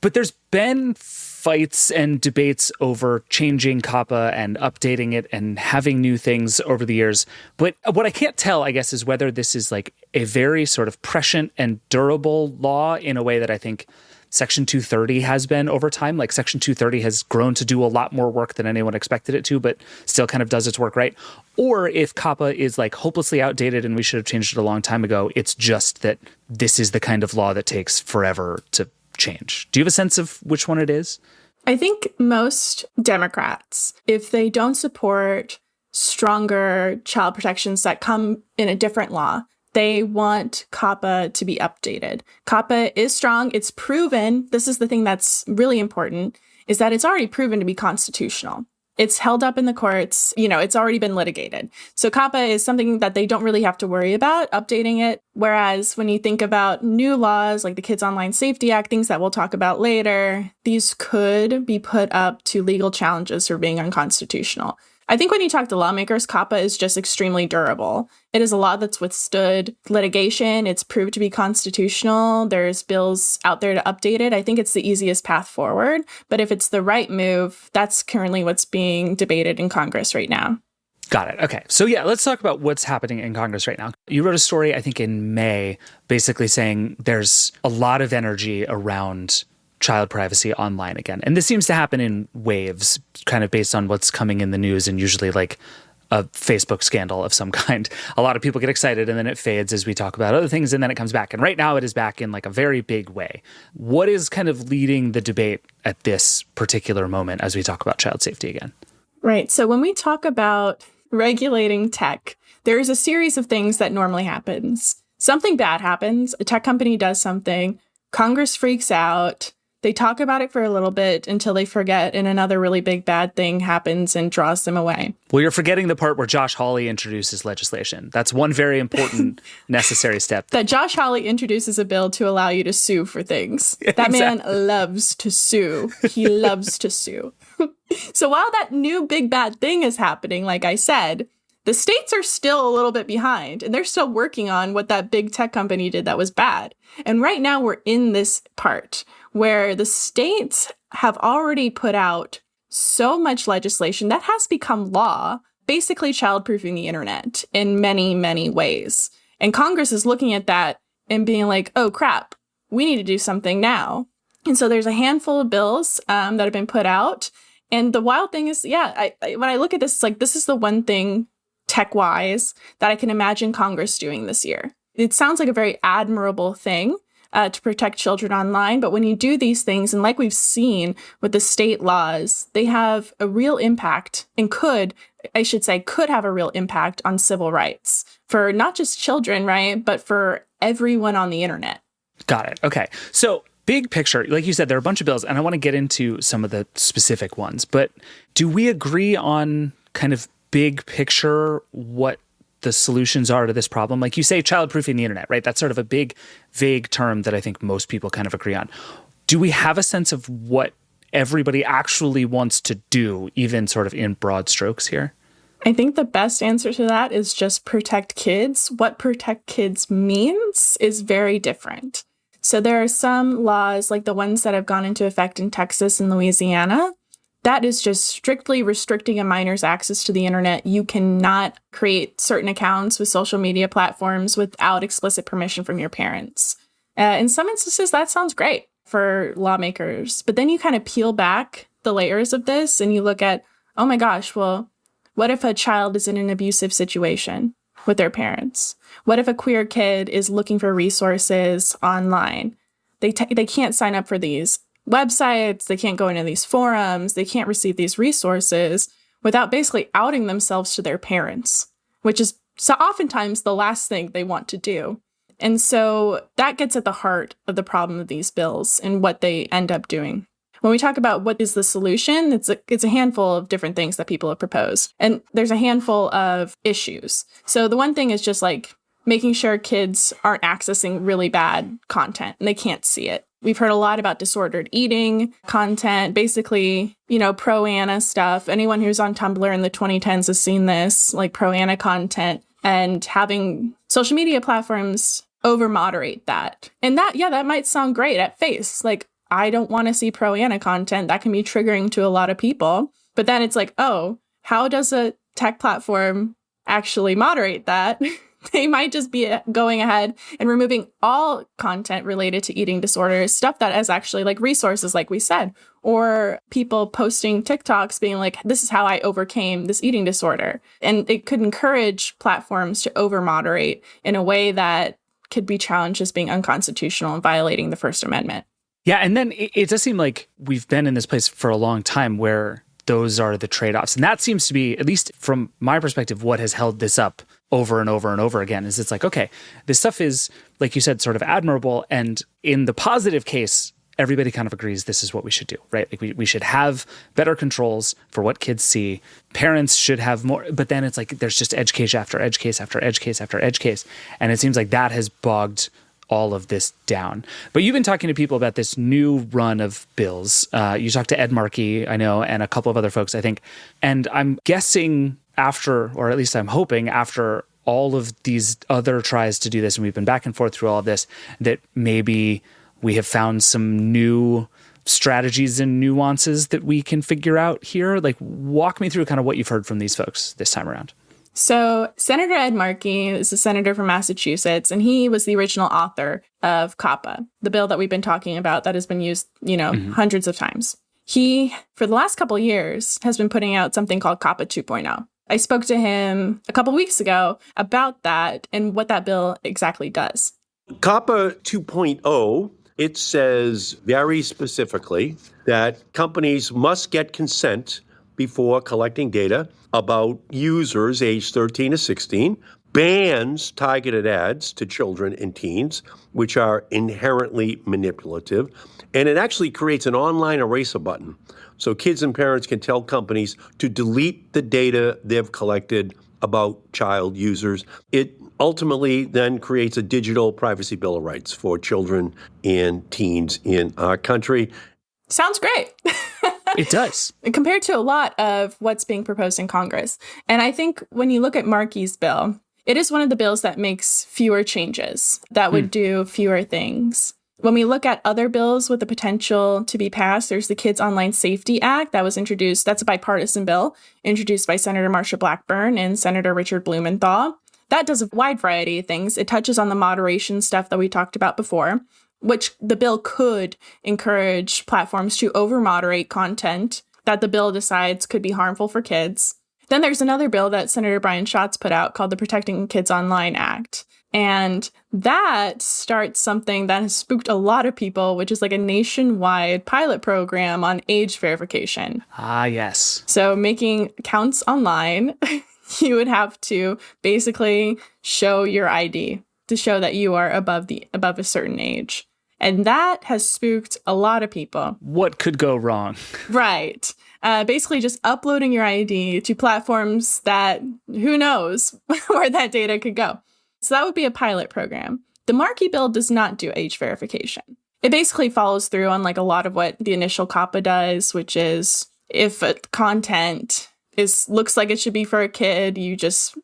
But there's been fights and debates over changing COPPA and updating it and having new things over the years. But what I can't tell, I guess, is whether this is like a very sort of prescient and durable law in a way that I think Section 230 has been over time. Like Section 230 has grown to do a lot more work than anyone expected it to, but still kind of does its work right. Or if COPPA is like hopelessly outdated and we should have changed it a long time ago, it's just that this is the kind of law that takes forever to change. Do you have a sense of which one it is? I think most Democrats, if they don't support stronger child protections that come in a different law, they want COPPA to be updated. COPPA is strong. It's proven. This is the thing that's really important, is that it's already proven to be constitutional. It's held up in the courts. It's already been litigated. So COPPA is something that they don't really have to worry about updating it. Whereas when you think about new laws like the Kids Online Safety Act, things that we'll talk about later, these could be put up to legal challenges for being unconstitutional. I think when you talk to lawmakers, COPPA is just extremely durable. It is a law that's withstood litigation. It's proved to be constitutional. There's bills out there to update it. I think it's the easiest path forward. But if it's the right move, that's currently what's being debated in Congress right now. Got it. Okay. So yeah, let's talk about what's happening in Congress right now. You wrote a story, I think in May, basically saying there's a lot of energy around child privacy online again. And this seems to happen in waves, kind of based on what's coming in the news and usually like a Facebook scandal of some kind. A lot of people get excited and then it fades as we talk about other things and then it comes back. And right now it is back in like a very big way. What is kind of leading the debate at this particular moment as we talk about child safety again? Right. So when we talk about regulating tech, there is a series of things that normally happens. Something bad happens. A tech company does something. Congress freaks out. They talk about it for a little bit until they forget and another really big bad thing happens and draws them away. Well, you're forgetting the part where Josh Hawley introduces legislation. That's one very important necessary step. That Josh Hawley introduces a bill to allow you to sue for things. That man loves to sue. He loves to sue. So while that new big bad thing is happening, like I said, the states are still a little bit behind and they're still working on what that big tech company did that was bad. And right now we're in this part where the states have already put out so much legislation that has become law, basically childproofing the internet in many, many ways. And Congress is looking at that and being like, oh, crap, we need to do something now. And so there's a handful of bills that have been put out. And the wild thing is, when I look at this, it's like, this is the one thing tech-wise that I can imagine Congress doing this year. It sounds like a very admirable thing to protect children online. But when you do these things, and like we've seen with the state laws, they have a real impact and could have a real impact on civil rights for not just children, right? But for everyone on the internet. Got it. Okay. So big picture, like you said, there are a bunch of bills, and I want to get into some of the specific ones. But do we agree on kind of big picture what the solutions are to this problem? Like you say, childproofing the internet, right? That's sort of a big, vague term that I think most people kind of agree on. Do we have a sense of what everybody actually wants to do, even sort of in broad strokes here? I think the best answer to that is just protect kids. What protect kids means is very different. So there are some laws, like the ones that have gone into effect in Texas and Louisiana, that is just strictly restricting a minor's access to the internet. You cannot create certain accounts with social media platforms without explicit permission from your parents. In some instances, that sounds great for lawmakers. But then you kind of peel back the layers of this and you look at, oh my gosh, well, what if a child is in an abusive situation with their parents? What if a queer kid is looking for resources online? They can't sign up for these websites. They can't go into these forums. They can't receive these resources without basically outing themselves to their parents, which is so oftentimes the last thing they want to do. And so that gets at the heart of the problem of these bills and what they end up doing. When we talk about what is the solution, it's a handful of different things that people have proposed. And there's a handful of issues. So the one thing is just like making sure kids aren't accessing really bad content and they can't see it. We've heard a lot about disordered eating content, basically, pro-Anna stuff. Anyone who's on Tumblr in the 2010s has seen this, like pro-Anna content, and having social media platforms over-moderate that. And that might sound great at face. Like, I don't want to see pro-Anna content. That can be triggering to a lot of people. But then it's like, oh, how does a tech platform actually moderate that? They might just be going ahead and removing all content related to eating disorders, stuff that is actually like resources, like we said, or people posting TikToks being like, this is how I overcame this eating disorder. And it could encourage platforms to over-moderate in a way that could be challenged as being unconstitutional and violating the First Amendment. Yeah, and then it does seem like we've been in this place for a long time where those are the trade-offs. And that seems to be, at least from my perspective, what has held this up over and over and over again, is it's like, okay, this stuff is, like you said, sort of admirable. And in the positive case, everybody kind of agrees this is what we should do, right? Like we should have better controls for what kids see. Parents should have more, but then it's like there's just edge case after edge case after edge case after edge case. And it seems like that has bogged all of this down. But you've been talking to people about this new run of bills. You talked to Ed Markey, I know, and a couple of other folks, I think. And I'm guessing after, or at least I'm hoping after all of these other tries to do this, and we've been back and forth through all of this, that maybe we have found some new strategies and nuances that we can figure out here. Like, walk me through kind of what you've heard from these folks this time around. So Senator Ed Markey is a senator from Massachusetts, and he was the original author of COPPA, the bill that we've been talking about that has been used, hundreds of times. He, for the last couple of years, has been putting out something called COPPA 2.0. I spoke to him a couple of weeks ago about that and what that bill exactly does. COPPA 2.0, it says very specifically that companies must get consent before collecting data about users aged 13 to 16, bans targeted ads to children and teens, which are inherently manipulative, and it actually creates an online eraser button. So kids and parents can tell companies to delete the data they've collected about child users. It ultimately then creates a digital privacy bill of rights for children and teens in our country. Sounds great. It does. Compared to a lot of what's being proposed in Congress. And I think when you look at Markey's bill, it is one of the bills that makes fewer changes, that would do fewer things. When we look at other bills with the potential to be passed, there's the Kids Online Safety Act that was introduced. That's a bipartisan bill introduced by Senator Marsha Blackburn and Senator Richard Blumenthal. That does a wide variety of things. It touches on the moderation stuff that we talked about before, which the bill could encourage platforms to over-moderate content that the bill decides could be harmful for kids. Then there's another bill that Senator Brian Schatz put out called the Protecting Kids Online Act. And that starts something that has spooked a lot of people, which is like a nationwide pilot program on age verification. Ah, yes. So making accounts online, you would have to basically show your ID to show that you are above a certain age. And that has spooked a lot of people. What could go wrong? Right. Basically just uploading your ID to platforms that who knows where that data could go. So that would be a pilot program. The Markey bill does not do age verification. It basically follows through on like a lot of what the initial COPPA does, which is if content looks like it should be for a kid, you just,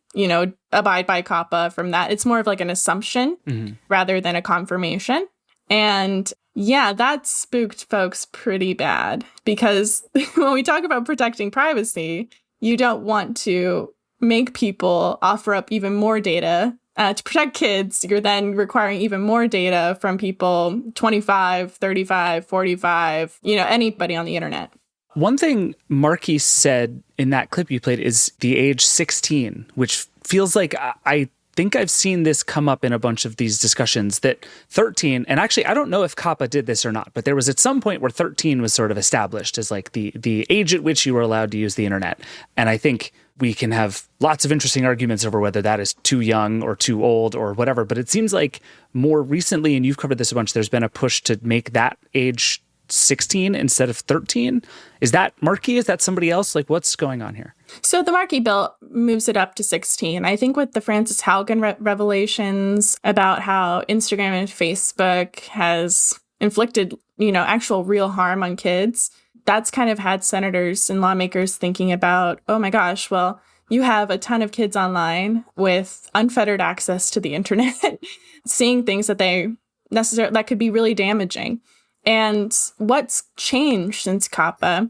abide by COPPA from that. It's more of like an assumption rather than a confirmation. And yeah, that spooked folks pretty bad because when we talk about protecting privacy, you don't want to make people offer up even more data. To protect kids, you're then requiring even more data from people 25, 35, 45, anybody on the internet. One thing Markey said in that clip you played is the age 16, which feels like I think I've seen this come up in a bunch of these discussions that 13, and actually I don't know if COPPA did this or not, but there was at some point where 13 was sort of established as like the age at which you were allowed to use the internet. And I think we can have lots of interesting arguments over whether that is too young or too old or whatever, but it seems like more recently, and you've covered this a bunch, there's been a push to make that age 16 instead of 13. Is that Markey? Is that somebody else? Like, what's going on here? So the Markey bill moves it up to 16. I think with the Frances Haugen revelations about how Instagram and Facebook has inflicted, actual real harm on kids, that's kind of had senators and lawmakers thinking about, oh my gosh, well, you have a ton of kids online with unfettered access to the internet, seeing things that could be really damaging. And what's changed since COPPA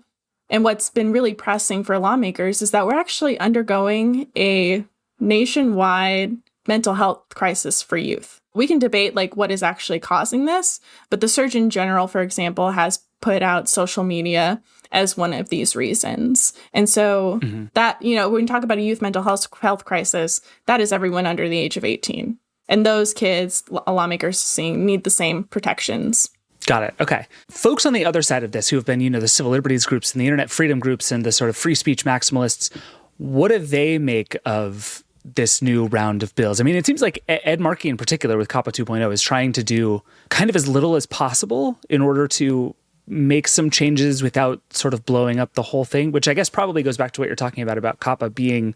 and what's been really pressing for lawmakers is that we're actually undergoing a nationwide mental health crisis for youth. We can debate what is actually causing this, but the Surgeon General, for example, has put out social media as one of these reasons. And so that, when we talk about a youth mental health crisis, that is everyone under the age of 18. And those kids, lawmakers seeing, need the same protections. Got it. Okay. Folks on the other side of this who have been, the civil liberties groups and the internet freedom groups and the sort of free speech maximalists, what do they make of this new round of bills? I mean, it seems like Ed Markey in particular with COPPA 2.0 is trying to do kind of as little as possible in order to make some changes without sort of blowing up the whole thing, which I guess probably goes back to what you're talking about COPPA being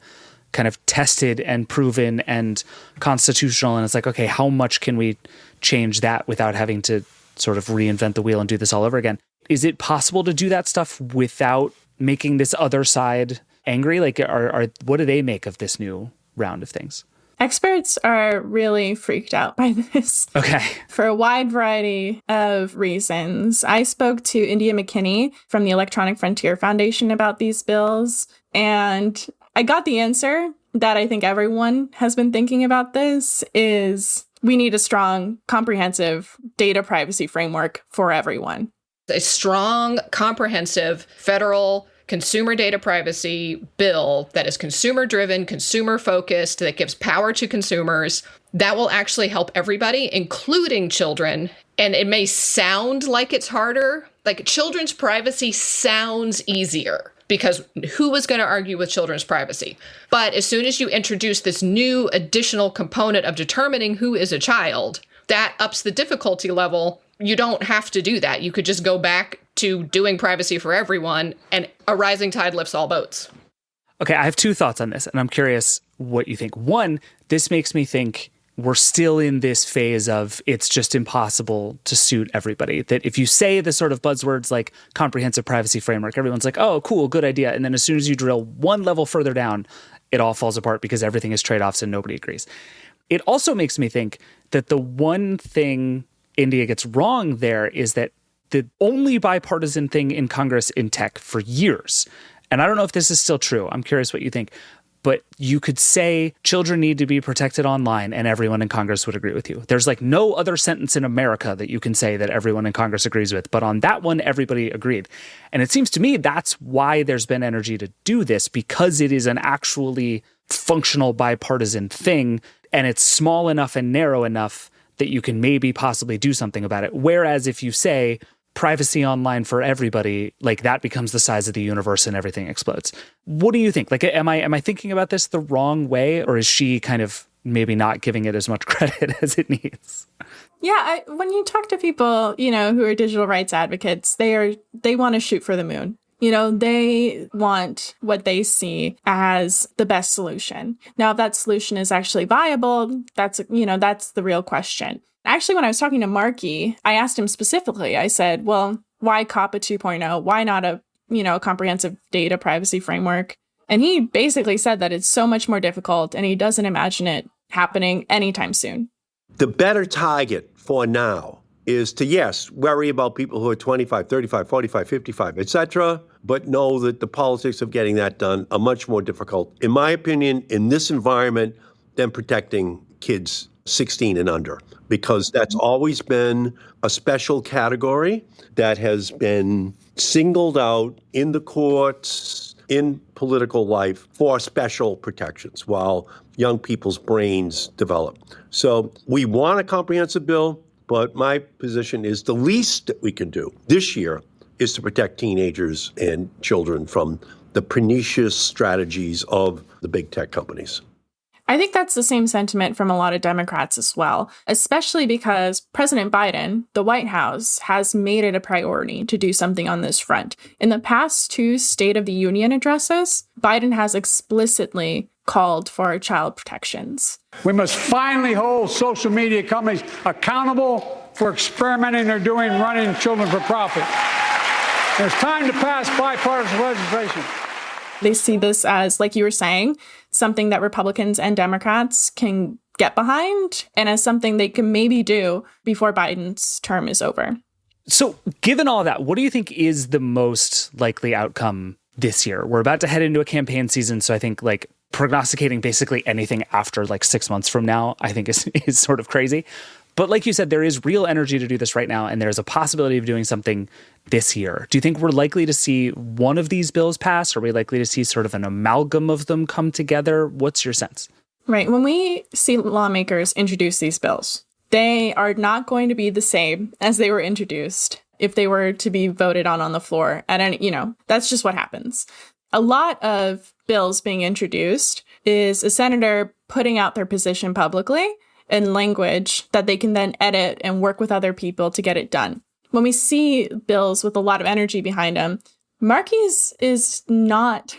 kind of tested and proven and constitutional. And it's like, okay, how much can we change that without having to sort of reinvent the wheel and do this all over again? Is it possible to do that stuff without making this other side angry? Like, what do they make of this new round of things? Experts are really freaked out by this. Okay. For a wide variety of reasons. I spoke to India McKinney from the Electronic Frontier Foundation about these bills, and I got the answer that I think everyone has been thinking about this is we need a strong, comprehensive data privacy framework for everyone. A strong, comprehensive federal consumer data privacy bill that is consumer-driven, consumer-focused, that gives power to consumers, that will actually help everybody, including children. And it may sound like it's harder. Like, children's privacy sounds easier, because who is going to argue with children's privacy? But as soon as you introduce this new additional component of determining who is a child, that ups the difficulty level. You don't have to do that. You could just go back to doing privacy for everyone, and a rising tide lifts all boats. Okay, I have two thoughts on this, and I'm curious what you think. One, this makes me think we're still in this phase of it's just impossible to suit everybody. That if you say the sort of buzzwords like comprehensive privacy framework, everyone's like, oh, cool, good idea. And then as soon as you drill one level further down, it all falls apart because everything is trade-offs and nobody agrees. It also makes me think that the one thing India gets wrong there is that the only bipartisan thing in Congress in tech for years, and I don't know if this is still true, I'm curious what you think, but you could say children need to be protected online and everyone in Congress would agree with you. There's like no other sentence in America that you can say that everyone in Congress agrees with, but on that one, everybody agreed. And it seems to me that's why there's been energy to do this, because it is an actually functional bipartisan thing, and it's small enough and narrow enough that you can maybe possibly do something about it. Whereas if you say privacy online for everybody, like that becomes the size of the universe and everything explodes. What do you think? Like, am I thinking about this the wrong way, or is she kind of maybe not giving it as much credit as it needs? Yeah, when you talk to people, who are digital rights advocates, they want to shoot for the moon. They want what they see as the best solution. Now, if that solution is actually viable, that's the real question. Actually, when I was talking to Markey, I asked him specifically, I said, well, why COPPA 2.0? Why not a comprehensive data privacy framework? And he basically said that it's so much more difficult and he doesn't imagine it happening anytime soon. The better target for now is to, yes, worry about people who are 25, 35, 45, 55, et cetera, but know that the politics of getting that done are much more difficult, in my opinion, in this environment than protecting kids 16 and under, because that's always been a special category that has been singled out in the courts, in political life for special protections while young people's brains develop. So we want a comprehensive bill, but my position is the least that we can do this year is to protect teenagers and children from the pernicious strategies of the big tech companies. I think that's the same sentiment from a lot of Democrats as well, especially because President Biden, the White House, has made it a priority to do something on this front. In the past 2 State of the Union addresses, Biden has explicitly called for child protections. We must finally hold social media companies accountable for experimenting they're doing running children for profit. It's time to pass bipartisan legislation. They see this as, like you were saying, something that Republicans and Democrats can get behind and as something they can maybe do before Biden's term is over. So given all that, what do you think is the most likely outcome this year? We're about to head into a campaign season, so I think like prognosticating basically anything after like 6 months from now, I think is sort of crazy. But like you said, there is real energy to do this right now, and there's a possibility of doing something this year. Do you think we're likely to see one of these bills pass? Or are we likely to see sort of an amalgam of them come together? What's your sense? Right. When we see lawmakers introduce these bills, they are not going to be the same as they were introduced if they were to be voted on the floor at any, that's just what happens. A lot of bills being introduced is a senator putting out their position publicly in language that they can then edit and work with other people to get it done. When we see bills with a lot of energy behind them, Markey's is not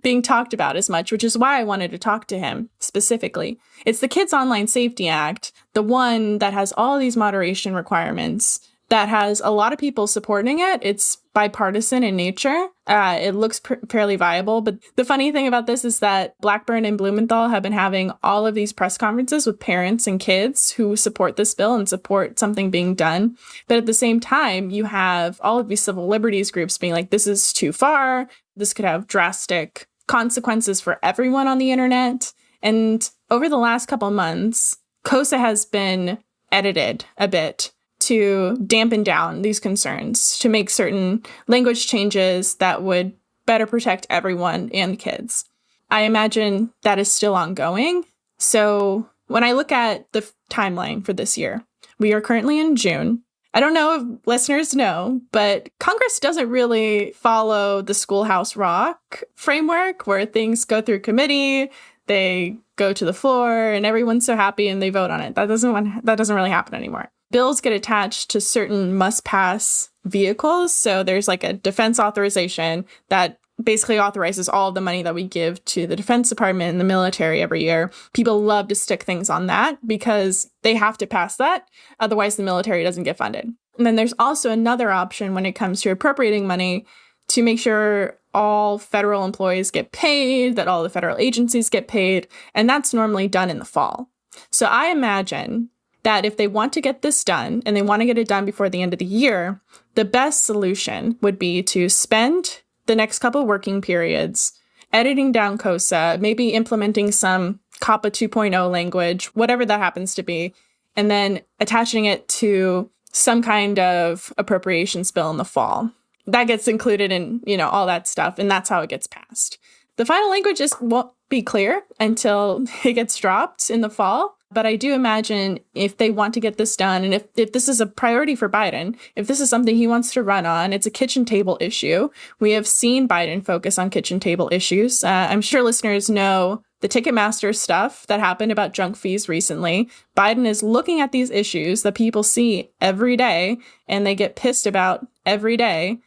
being talked about as much, which is why I wanted to talk to him specifically. It's the Kids Online Safety Act, the one that has all these moderation requirements, that has a lot of people supporting it. It's bipartisan in nature. It looks fairly viable. But the funny thing about this is that Blackburn and Blumenthal have been having all of these press conferences with parents and kids who support this bill and support something being done. But at the same time, you have all of these civil liberties groups being like, this is too far. This could have drastic consequences for everyone on the internet. And over the last couple months, KOSA has been edited a bit to dampen down these concerns, to make certain language changes that would better protect everyone and kids. I imagine that is still ongoing. So when I look at the timeline for this year, we are currently in June. I don't know if listeners know, but Congress doesn't really follow the Schoolhouse Rock framework where things go through committee, they go to the floor, and everyone's so happy and they vote on it. That doesn't really happen anymore. Bills get attached to certain must-pass vehicles. So there's like a defense authorization that basically authorizes all of the money that we give to the Defense Department and the military every year. People love to stick things on that because they have to pass that. Otherwise, the military doesn't get funded. And then there's also another option when it comes to appropriating money to make sure all federal employees get paid, that all the federal agencies get paid. And that's normally done in the fall. So I imagine that if they want to get this done and they want to get it done before the end of the year, the best solution would be to spend the next couple working periods editing down KOSA, maybe implementing some COPPA 2.0 language, whatever that happens to be, and then attaching it to some kind of appropriations bill in the fall. That gets included in, all that stuff, and that's how it gets passed. The final language won't be clear until it gets dropped in the fall. But I do imagine if they want to get this done, and if this is a priority for Biden, if this is something he wants to run on, it's a kitchen table issue. We have seen Biden focus on kitchen table issues. I'm sure listeners know the Ticketmaster stuff that happened about junk fees recently. Biden is looking at these issues that people see every day, and they get pissed about every day.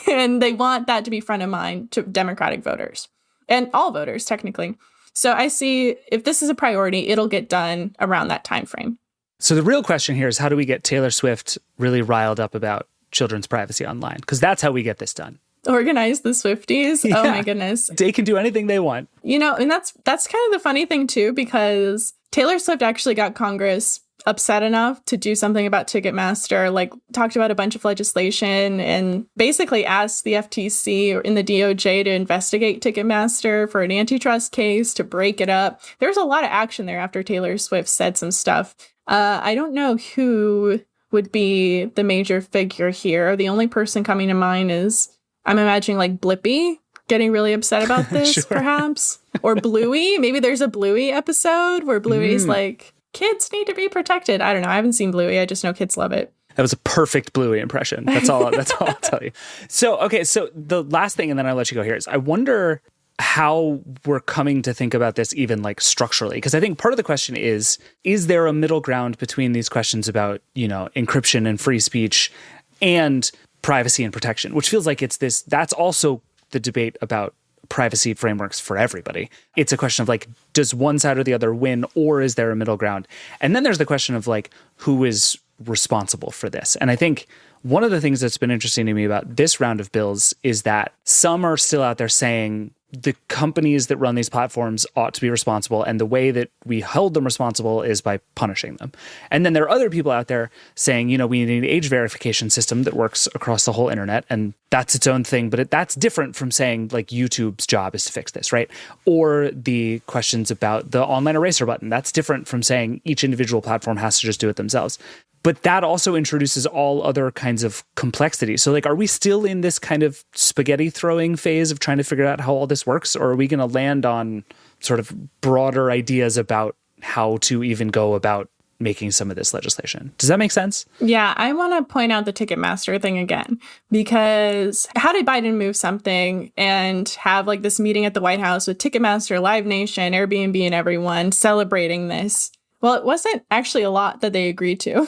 And they want that to be front of mind to Democratic voters and all voters, technically. So I see if this is a priority, it'll get done around that time frame. So the real question here is, how do we get Taylor Swift really riled up about children's privacy online? Because that's how we get this done. Organize the Swifties. Yeah. Oh my goodness. They can do anything they want. And that's kind of the funny thing too, because Taylor Swift actually got Congress upset enough to do something about Ticketmaster, like talked about a bunch of legislation and basically asked the FTC or in the DOJ to investigate Ticketmaster for an antitrust case, to break it up. There's a lot of action there after Taylor Swift said some stuff. I don't know who would be the major figure here. The only person coming to mind is, I'm imagining like Blippi getting really upset about this, sure. Perhaps. Or Bluey. Maybe there's a Bluey episode where Bluey's like, kids need to be protected. I don't know. I haven't seen Bluey. I just know kids love it. That was a perfect Bluey impression. That's all I'll tell you. So, okay. So the last thing, and then I'll let you go here, is I wonder how we're coming to think about this even like structurally. Because I think part of the question is there a middle ground between these questions about, encryption and free speech and privacy and protection, which feels like that's also the debate about privacy frameworks for everybody. It's a question of like, does one side or the other win, or is there a middle ground? And then there's the question of like, who is responsible for this? And I think one of the things that's been interesting to me about this round of bills is that some are still out there saying the companies that run these platforms ought to be responsible, and the way that we hold them responsible is by punishing them. And then there are other people out there saying, we need an age verification system that works across the whole internet, and that's its own thing, but that's different from saying like YouTube's job is to fix this, right? Or the questions about the online eraser button, that's different from saying each individual platform has to just do it themselves. But that also introduces all other kinds of complexity. So like, are we still in this kind of spaghetti throwing phase of trying to figure out how all this works? Or are we going to land on sort of broader ideas about how to even go about making some of this legislation? Does that make sense? Yeah, I want to point out the Ticketmaster thing again, because how did Biden move something and have like this meeting at the White House with Ticketmaster, Live Nation, Airbnb, and everyone celebrating this? Well, it wasn't actually a lot that they agreed to.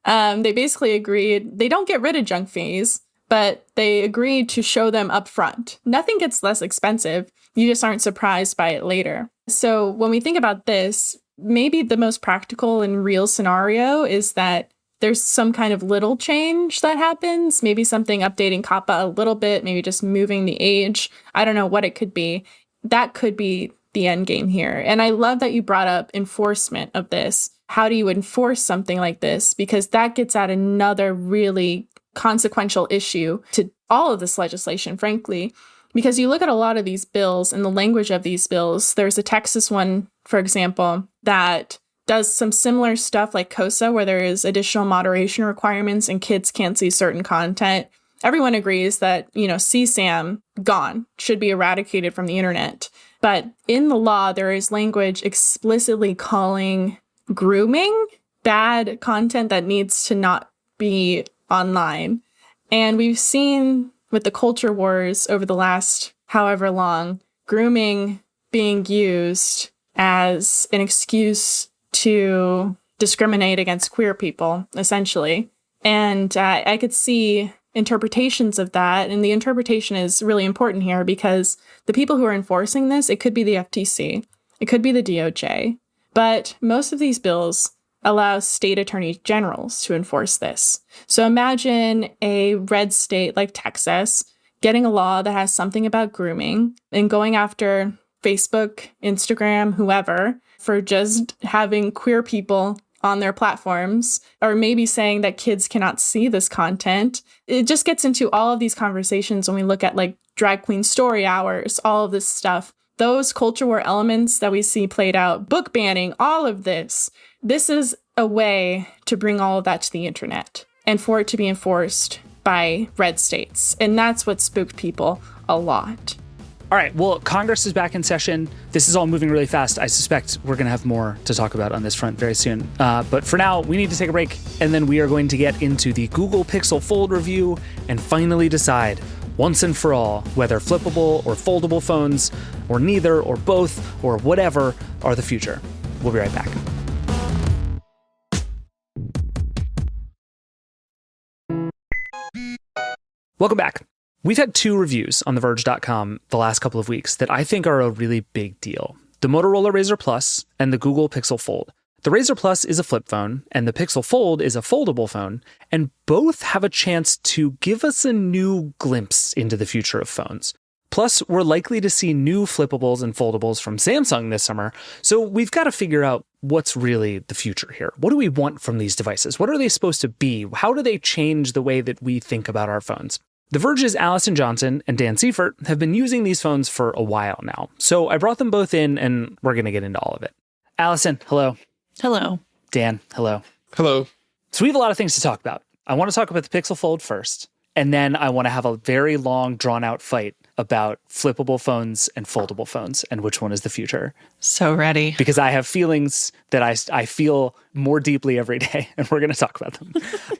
They basically agreed they don't get rid of junk fees, but they agreed to show them up front. Nothing gets less expensive. You just aren't surprised by it later. So when we think about this, maybe the most practical and real scenario is that there's some kind of little change that happens, maybe something updating COPPA a little bit, maybe just moving the age. I don't know what it could be. That could be the end game here. And I love that you brought up enforcement of this. How do you enforce something like this? Because that gets at another really consequential issue to all of this legislation, frankly. Because you look at a lot of these bills and the language of these bills, there's a Texas one, for example, that does some similar stuff like COSA, where there is additional moderation requirements and kids can't see certain content. Everyone agrees that, CSAM, gone, should be eradicated from the internet. But in the law, there is language explicitly calling grooming bad content that needs to not be online. And we've seen with the culture wars over the last however long, grooming being used as an excuse to discriminate against queer people, essentially. And I could see interpretations of that. And the interpretation is really important here because the people who are enforcing this, it could be the FTC, it could be the DOJ. But most of these bills allow state attorney generals to enforce this. So imagine a red state like Texas getting a law that has something about grooming and going after Facebook, Instagram, whoever, for just having queer people on their platforms, or maybe saying that kids cannot see this content. It just gets into all of these conversations when we look at like drag queen story hours, all of this stuff. Those culture war elements that we see played out, book banning, all of this. This is a way to bring all of that to the internet and for it to be enforced by red states. And that's what spooked people a lot. All right, well, Congress is back in session. This is all moving really fast. I suspect we're going to have more to talk about on this front very soon. But for now, we need to take a break, and then we are going to get into the Google Pixel Fold review and finally decide once and for all whether flippable or foldable phones, or neither, or both, or whatever, are the future. We'll be right back. Welcome back. We've had two reviews on theverge.com the last couple of weeks that I think are a really big deal. The Motorola Razr Plus and the Google Pixel Fold. The Razr Plus is a flip phone, and the Pixel Fold is a foldable phone, and both have a chance to give us a new glimpse into the future of phones. Plus, we're likely to see new flippables and foldables from Samsung this summer, so we've got to figure out what's really the future here. What do we want from these devices? What are they supposed to be? How do they change the way that we think about our phones? The Verge's Allison Johnson and Dan Seifert have been using these phones for a while now, so I brought them both in and we're going to get into all of it. Allison, hello. Hello. Dan, hello. Hello. So we have a lot of things to talk about. I want to talk about the Pixel Fold first, and then I want to have a very long, drawn-out fight about flippable phones and foldable phones and which one is the future. So ready. Because I have feelings that I feel more deeply every day, and we're going to talk about them.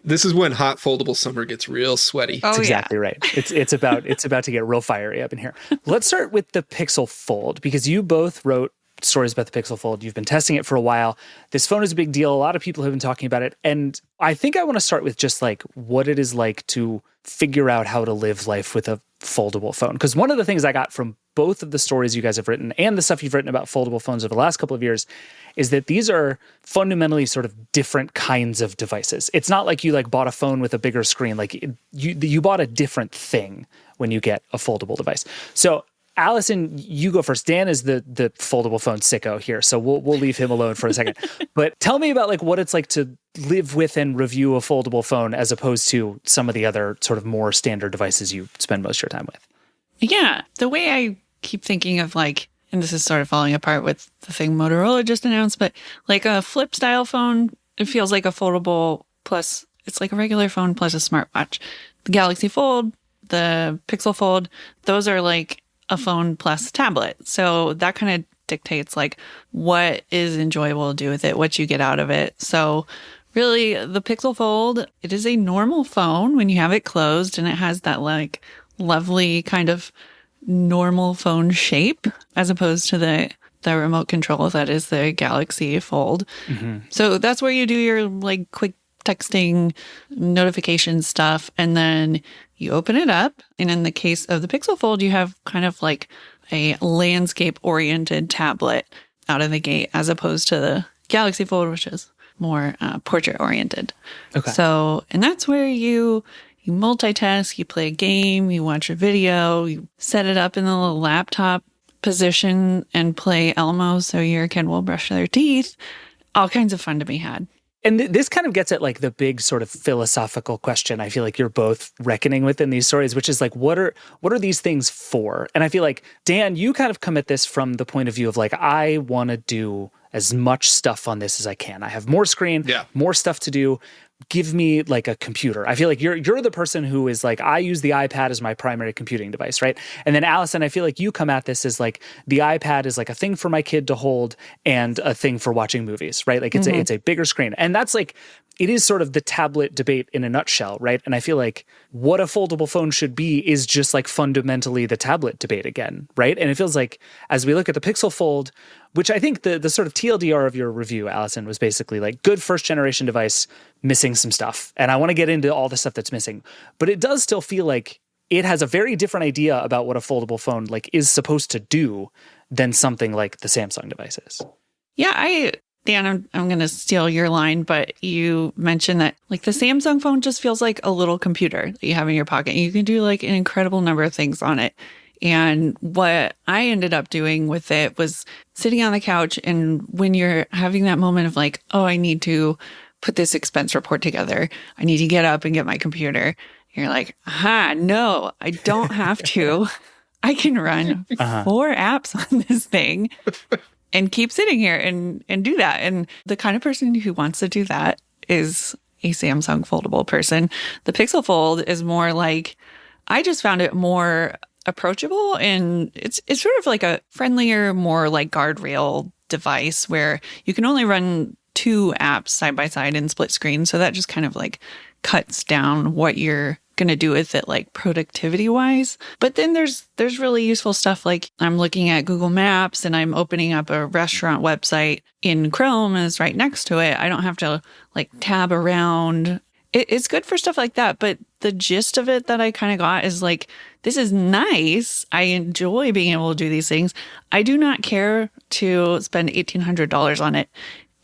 This is when hot foldable summer gets real sweaty. Oh, That's exactly right. It's about to get real fiery up in here. Let's start with the Pixel Fold, because you both wrote stories about the Pixel Fold. You've been testing it for a while. This phone is a big deal. A lot of people have been talking about it. And I think I want to start with just like what it is like to figure out how to live life with a foldable phone. Because one of the things I got from both of the stories you guys have written and the stuff you've written about foldable phones over the last couple of years is that these are fundamentally sort of different kinds of devices. It's not like you like bought a phone with a bigger screen. Like you bought a different thing when you get a foldable device. So Allison, you go first. Dan is the foldable phone sicko here, so we'll leave him alone for a second. But tell me about like what it's like to live with and review a foldable phone as opposed to some of the other sort of more standard devices you spend most of your time with. Yeah. The way I keep thinking of like, and this is sort of falling apart with the thing Motorola just announced, but like a flip style phone, it feels like a foldable plus it's like a regular phone plus a smartwatch. The Galaxy Fold, the Pixel Fold, those are like a phone plus tablet. So that kind of dictates like what is enjoyable to do with it, what you get out of it. So really the Pixel Fold, it is a normal phone when you have it closed and it has that like lovely kind of normal phone shape as opposed to the remote control that is the Galaxy Fold. Mm-hmm. So that's where you do your like quick texting notification stuff. And then you open it up. And in the case of the Pixel Fold, you have kind of like a landscape oriented tablet out of the gate, as opposed to the Galaxy Fold, which is more portrait oriented. Okay. So, and that's where you multitask, you play a game, you watch a video, you set it up in the little laptop position and play Elmo so your kid will brush their teeth. All kinds of fun to be had. And this kind of gets at like the big sort of philosophical question I feel like you're both reckoning with in these stories, which is like, what are these things for? And I feel like, Dan, you kind of come at this from the point of view of like, I want to do as much stuff on this as I can. I have more screen, more stuff to do. Give me like a computer. I feel like you're the person who is like, I use the iPad as my primary computing device, right? And then Allison, I feel like you come at this as like the iPad is like a thing for my kid to hold and a thing for watching movies, right? Like it's a bigger screen. And that's like, it is sort of the tablet debate in a nutshell, right? And I feel like what a foldable phone should be is just like fundamentally the tablet debate again, right? And it feels like as we look at the Pixel Fold, which I think the sort of TLDR of your review, Allison, was basically like good first generation device, missing some stuff. And I want to get into all the stuff that's missing. But it does still feel like it has a very different idea about what a foldable phone like is supposed to do than something like the Samsung devices. Yeah, Dan, I'm going to steal your line, but you mentioned that like the Samsung phone just feels like a little computer that you have in your pocket. You can do like an incredible number of things on it. And what I ended up doing with it was sitting on the couch. And when you're having that moment of like, oh, I need to put this expense report together, I need to get up and get my computer. You're like, no, I don't have to. I can run 4 apps on this thing and keep sitting here and do that. And the kind of person who wants to do that is a Samsung foldable person. The Pixel Fold is more like, I just found it more approachable, and it's sort of like a friendlier, more like guardrail device where you can only run 2 apps side by side in split screen. So that just kind of like cuts down what you're going to do with it, like productivity wise. But then there's really useful stuff like I'm looking at Google Maps and I'm opening up a restaurant website in Chrome and it's right next to it. I don't have to like tab around. It's good for stuff like that. But the gist of it that I kind of got is like, this is nice. I enjoy being able to do these things. I do not care to spend $1,800 on it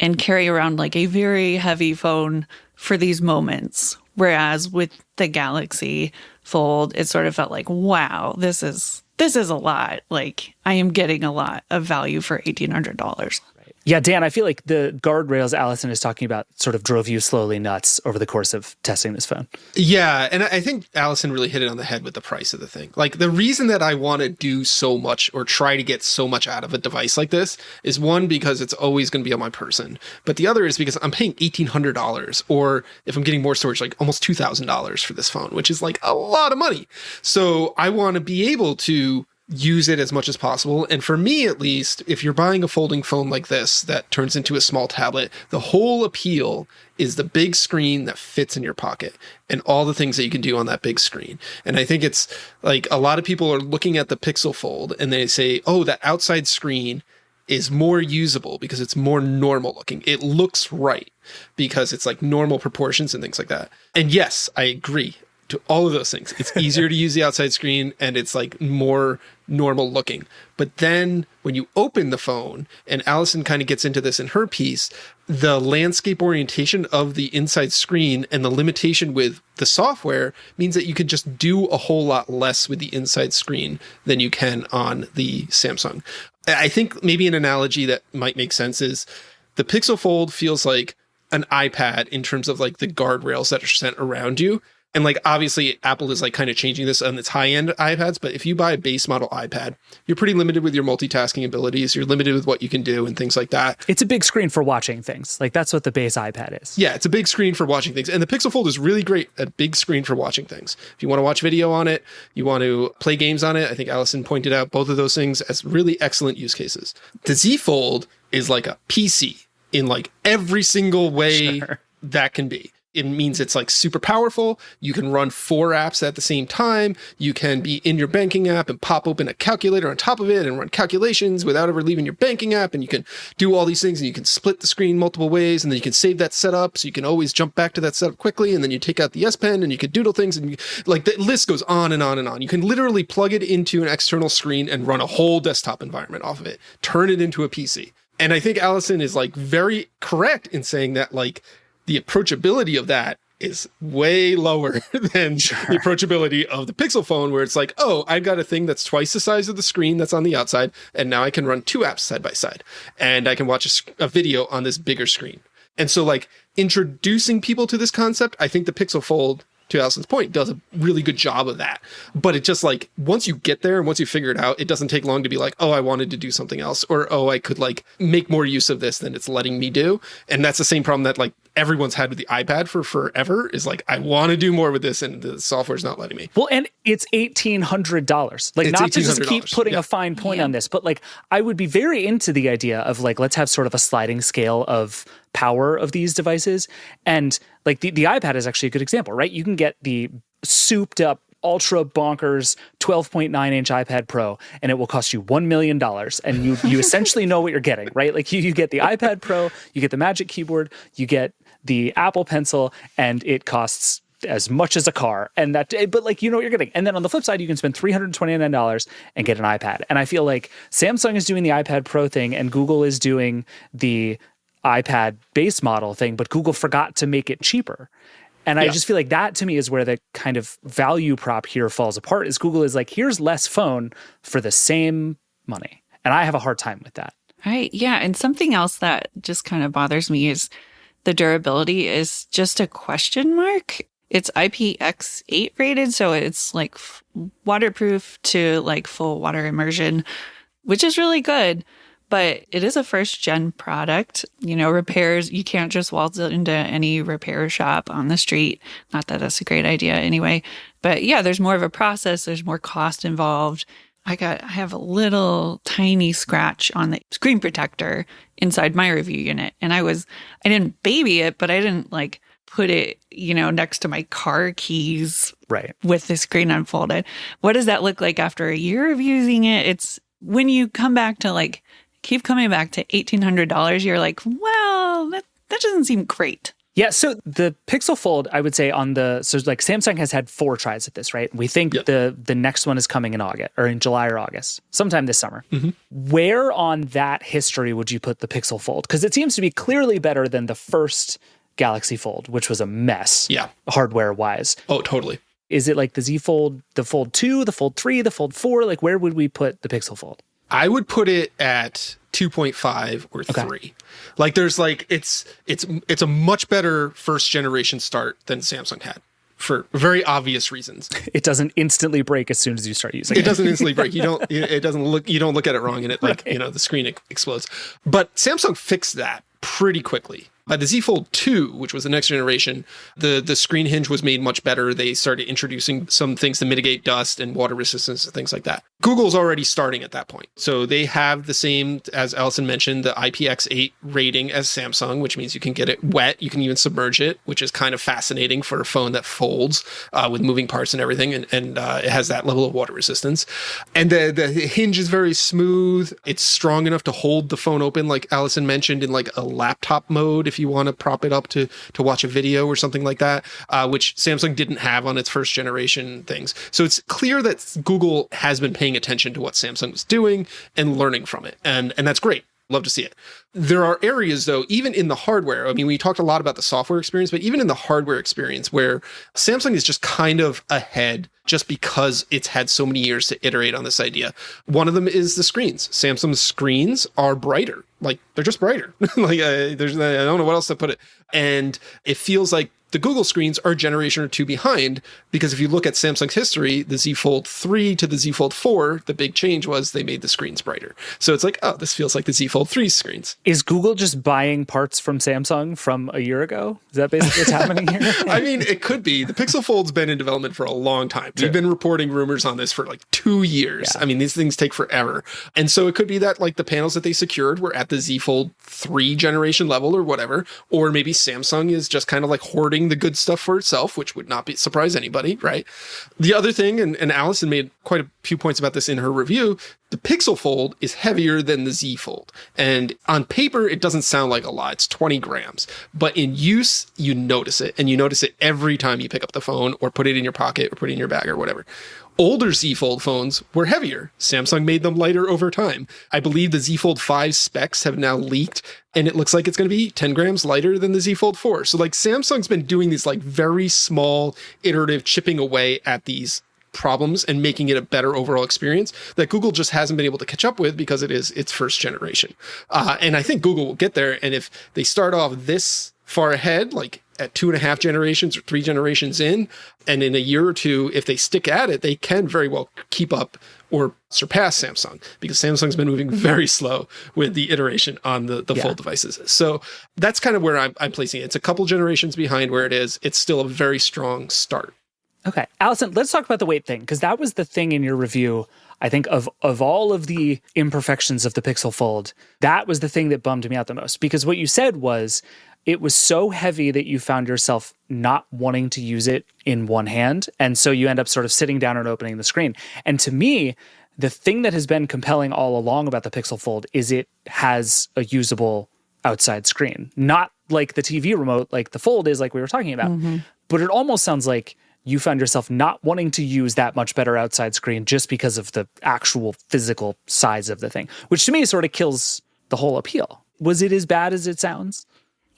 and carry around like a very heavy phone for these moments. Whereas with the Galaxy Fold, it sort of felt like, wow, this is this is a lot. Like, I am getting a lot of value for $1,800. Yeah, Dan, I feel like the guardrails Allison is talking about sort of drove you slowly nuts over the course of testing this phone. Yeah, and I think Allison really hit it on the head with the price of the thing. Like, the reason that I want to do so much or try to get so much out of a device like this is, one, because it's always going to be on my person. But the other is because I'm paying $1,800, or if I'm getting more storage, like almost $2,000 for this phone, which is like a lot of money. So I want to be able to use it as much as possible. And for me, at least, if you're buying a folding phone like this that turns into a small tablet, the whole appeal is the big screen that fits in your pocket and all the things that you can do on that big screen. And I think it's like a lot of people are looking at the Pixel Fold and they say, oh, that outside screen is more usable because it's more normal looking. It looks right because it's like normal proportions and things like that. And yes, I agree to all of those things. It's easier to use the outside screen and it's like more normal looking. But then when you open the phone, and Allison kind of gets into this in her piece, the landscape orientation of the inside screen and the limitation with the software means that you could just do a whole lot less with the inside screen than you can on the Samsung. I think maybe an analogy that might make sense is the Pixel Fold feels like an iPad in terms of like the guardrails that are sent around you. And like, obviously Apple is like kind of changing this on its high-end iPads, but if you buy a base model iPad, you're pretty limited with your multitasking abilities. You're limited with what you can do and things like that. It's a big screen for watching things. Like, that's what the base iPad is. Yeah, it's a big screen for watching things. And the Pixel Fold is really great at big screen for watching things. If you want to watch video on it, you want to play games on it, I think Allison pointed out both of those things as really excellent use cases. The Z Fold is like a PC in like every single way that can be. It means it's like super powerful. You can run 4 apps at the same time. You can be in your banking app and pop open a calculator on top of it and run calculations without ever leaving your banking app. And you can do all these things, and you can split the screen multiple ways, and then you can save that setup. So you can always jump back to that setup quickly. And then you take out the S Pen and you can doodle things, and like the list goes on and on and on. You can literally plug it into an external screen and run a whole desktop environment off of it, turn it into a PC. And I think Allison is like very correct in saying that like the approachability of that is way lower than the approachability of the Pixel phone, where it's like, oh, I've got a thing that's twice the size of the screen that's on the outside, and now I can run 2 apps side by side, and I can watch a video on this bigger screen. And so like introducing people to this concept, I think the Pixel Fold, to Allison's point, does a really good job of that. But it just like, once you get there and once you figure it out, it doesn't take long to be like, oh, I wanted to do something else, or, oh, I could like make more use of this than it's letting me do. And that's the same problem that like everyone's had with the iPad for forever, is like, I want to do more with this and the software's not letting me. Well, and it's $1,800. Like, it's not to just $1,800, keep putting a fine point on this, but like, I would be very into the idea of like, let's have sort of a sliding scale of power of these devices. And like the iPad is actually a good example, right? You can get the souped up ultra bonkers 12.9 inch iPad Pro, and it will cost you $1 million. And you essentially know what you're getting, right? Like you get the iPad Pro, you get the Magic Keyboard, you get the Apple Pencil, and it costs as much as a car. And that, but like, you know what you're getting. And then on the flip side, you can spend $329 and get an iPad. And I feel like Samsung is doing the iPad Pro thing and Google is doing the iPad base model thing, but Google forgot to make it cheaper. And I just feel like that to me is where the kind of value prop here falls apart, is Google is like, here's less phone for the same money. And I have a hard time with that. Right. Yeah. And something else that just kind of bothers me is the durability is just a question mark. It's IPX8 rated, so it's like waterproof to like full water immersion, which is really good. But it is a first-gen product. You know, repairs, you can't just waltz into any repair shop on the street. Not that that's a great idea anyway. But yeah, there's more of a process. There's more cost involved. I have a little tiny scratch on the screen protector inside my review unit. And I didn't baby it, but I didn't like put it, you know, next to my car keys with the screen unfolded. What does that look like after a year of using it? It's when you come back to like, keep coming back to $1,800, you're like, well, that doesn't seem great. Yeah, so the Pixel Fold, I would say so like Samsung has had 4 tries at this, right? We think the next one is coming in August, or in July or August, sometime this summer. Mm-hmm. Where on that history would you put the Pixel Fold? Because it seems to be clearly better than the first Galaxy Fold, which was a mess, hardware-wise. Oh, totally. Is it like the Z Fold, the Fold 2, the Fold 3, the Fold 4? Like, where would we put the Pixel Fold? I would put it at 2.5 or 3. Like there's like it's a much better first generation start than Samsung had for very obvious reasons. It doesn't instantly break as soon as you start using it. It doesn't instantly break. You don't look at it wrong and it like, the screen explodes. But Samsung fixed that pretty quickly. By the Z Fold 2, which was the next generation, the screen hinge was made much better. They started introducing some things to mitigate dust and water resistance and things like that. Google's already starting at that point. So they have the same, as Allison mentioned, the IPX8 rating as Samsung, which means you can get it wet. You can even submerge it, which is kind of fascinating for a phone that folds with moving parts and everything. And it has that level of water resistance. And the hinge is very smooth. It's strong enough to hold the phone open, like Allison mentioned, in like a laptop mode if you want to prop it up to watch a video or something like that, which Samsung didn't have on its first generation things. So it's clear that Google has been paying attention to what Samsung was doing and learning from it. And that's great. Love to see it. There are areas, though, even in the hardware. I mean, we talked a lot about the software experience, but even in the hardware experience where Samsung is just kind of ahead just because it's had so many years to iterate on this idea. One of them is the screens. Samsung's screens are brighter. Like, they're just brighter. I don't know what else to put it. And it feels like the Google screens are a generation or two behind, because if you look at Samsung's history, the Z Fold 3 to the Z Fold 4, the big change was they made the screens brighter. So it's like, oh, this feels like the Z Fold 3 screens. Is Google just buying parts from Samsung from a year ago? Is that basically what's happening here? I mean, it could be. The Pixel Fold's been in development for a long time. We've been reporting rumors on this for like 2 years. Yeah. I mean, these things take forever. And so it could be that like the panels that they secured were at the Z Fold 3 generation level or whatever. Or maybe Samsung is just kind of like hoarding the good stuff for itself, which would not surprise anybody, right? The other thing, and Allison made quite a few points about this in her review, the Pixel Fold is heavier than the Z Fold. And on paper, it doesn't sound like a lot. It's 20 grams. But in use, you notice it. And you notice it every time you pick up the phone or put it in your pocket or put it in your bag or whatever. Older Z Fold phones were heavier. Samsung made them lighter over time. I believe the Z Fold 5 specs have now leaked, and it looks like it's going to be 10 grams lighter than the Z Fold 4. So like Samsung's been doing these like very small iterative chipping away at these problems and making it a better overall experience that Google just hasn't been able to catch up with because it is its first generation. And I think Google will get there. And if they start off this far ahead, like at 2.5 generations or 3 generations in, and in a year or two, if they stick at it, they can very well keep up or surpass Samsung, because Samsung's been moving very slow with the iteration on the Fold devices. So that's kind of where I'm placing it. It's a couple generations behind where it is. It's still a very strong start. Okay. Allison, let's talk about the weight thing, because that was the thing in your review, I think, of all of the imperfections of the Pixel Fold, that was the thing that bummed me out the most. Because what you said was it was so heavy that you found yourself not wanting to use it in one hand. And so you end up sort of sitting down and opening the screen. And to me, the thing that has been compelling all along about the Pixel Fold is it has a usable outside screen. Not like the TV remote, like the Fold is, like we were talking about. Mm-hmm. But it almost sounds like you found yourself not wanting to use that much better outside screen just because of the actual physical size of the thing, which to me sort of kills the whole appeal. Was it as bad as it sounds?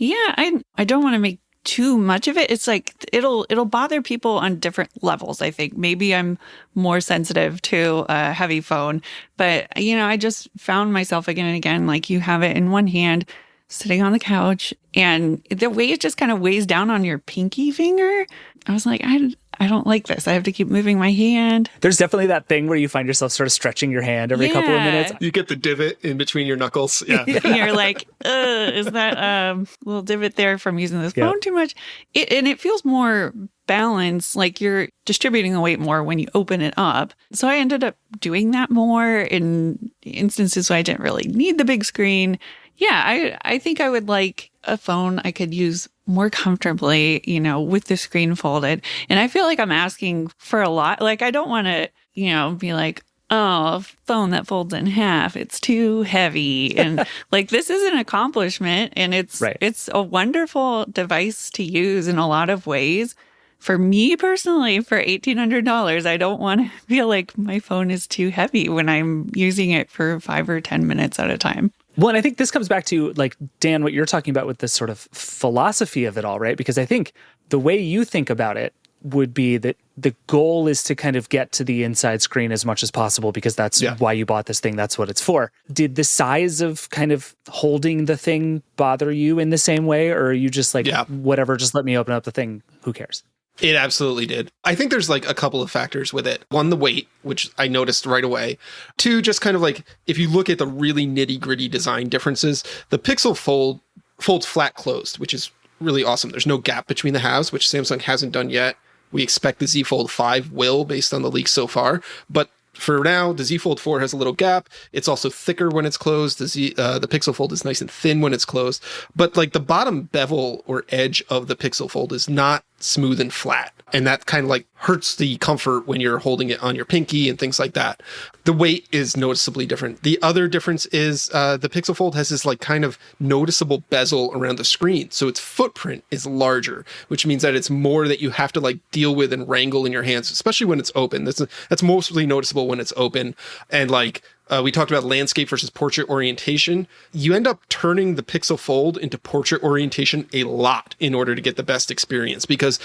Yeah, I don't want to make too much of it. It's like it'll bother people on different levels, I think. Maybe I'm more sensitive to a heavy phone, but I just found myself again and again, like you have it in one hand sitting on the couch, and the way it just kind of weighs down on your pinky finger, I was like, I don't like this. I have to keep moving my hand. There's definitely that thing where you find yourself sort of stretching your hand every couple of minutes. You get the divot in between your knuckles. Yeah. You're like, is that a little divot there from using this phone too much? And it feels more balanced, like you're distributing the weight more when you open it up. So I ended up doing that more in instances where I didn't really need the big screen. Yeah, I think I would like a phone I could use more comfortably, with the screen folded. And I feel like I'm asking for a lot. Like, I don't want to, be like, oh, a phone that folds in half, it's too heavy. And like, this is an accomplishment, and it's a wonderful device to use in a lot of ways. For me personally, for $1,800, I don't want to feel like my phone is too heavy when I'm using it for 5 or 10 minutes at a time. Well, and I think this comes back to, like, Dan, what you're talking about with this sort of philosophy of it all, right? Because I think the way you think about it would be that the goal is to kind of get to the inside screen as much as possible because that's why you bought this thing. That's what it's for. Did the size of kind of holding the thing bother you in the same way? Or are you just like, whatever, just let me open up the thing. Who cares? It absolutely did. I think there's like a couple of factors with it. One, the weight, which I noticed right away. Two, just kind of like, if you look at the really nitty gritty design differences, the Pixel Fold folds flat closed, which is really awesome. There's no gap between the halves, which Samsung hasn't done yet. We expect the Z Fold 5 will, based on the leaks so far. But for now, the Z Fold 4 has a little gap. It's also thicker when it's closed. The Pixel Fold is nice and thin when it's closed. But like the bottom bevel or edge of the Pixel Fold is not smooth and flat. And that kind of like hurts the comfort when you're holding it on your pinky and things like that. The weight is noticeably different. The other difference is the Pixel Fold has this like kind of noticeable bezel around the screen. So its footprint is larger, which means that it's more that you have to like deal with and wrangle in your hands, especially when it's open. That's mostly noticeable when it's open. And like, we talked about landscape versus portrait orientation. You end up turning the Pixel Fold into portrait orientation a lot in order to get the best experience because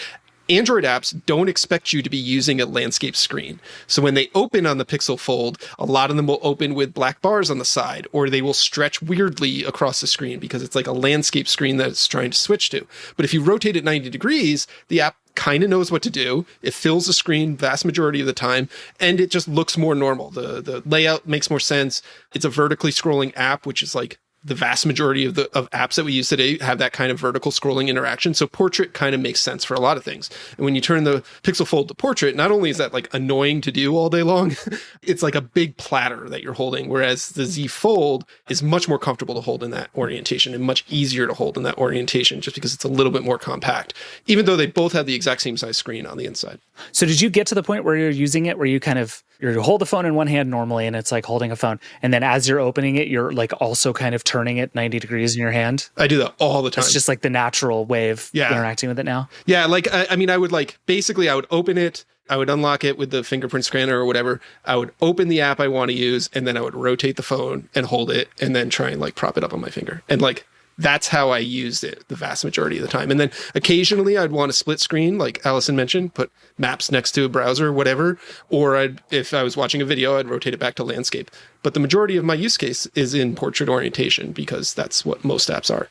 Android apps don't expect you to be using a landscape screen. So when they open on the Pixel Fold, a lot of them will open with black bars on the side, or they will stretch weirdly across the screen because it's like a landscape screen that it's trying to switch to. But if you rotate it 90 degrees, the app kind of knows what to do. It fills the screen vast majority of the time, and it just looks more normal. The layout makes more sense. It's a vertically scrolling app, which is like the vast majority of apps that we use today have that kind of vertical scrolling interaction. So portrait kind of makes sense for a lot of things. And when you turn the Pixel Fold to portrait, not only is that like annoying to do all day long, it's like a big platter that you're holding. Whereas the Z Fold is much more comfortable to hold in that orientation and much easier to hold in that orientation just because it's a little bit more compact, even though they both have the exact same size screen on the inside. So did you get to the point where you're using it, where you kind of, you hold the phone in one hand normally and it's like holding a phone, and then as you're opening it, you're like also kind of turning it 90 degrees in your hand? I do that all the time. It's just like the natural way of interacting with it now? Yeah, like, I mean, I would like, basically I would open it, I would unlock it with the fingerprint scanner or whatever. I would open the app I want to use, and then I would rotate the phone and hold it, and then try and like prop it up on my finger. And like, that's how I used it the vast majority of the time. And then occasionally I'd want to split screen, like Allison mentioned, put maps next to a browser or whatever. Or if I was watching a video, I'd rotate it back to landscape. But the majority of my use case is in portrait orientation because that's what most apps are.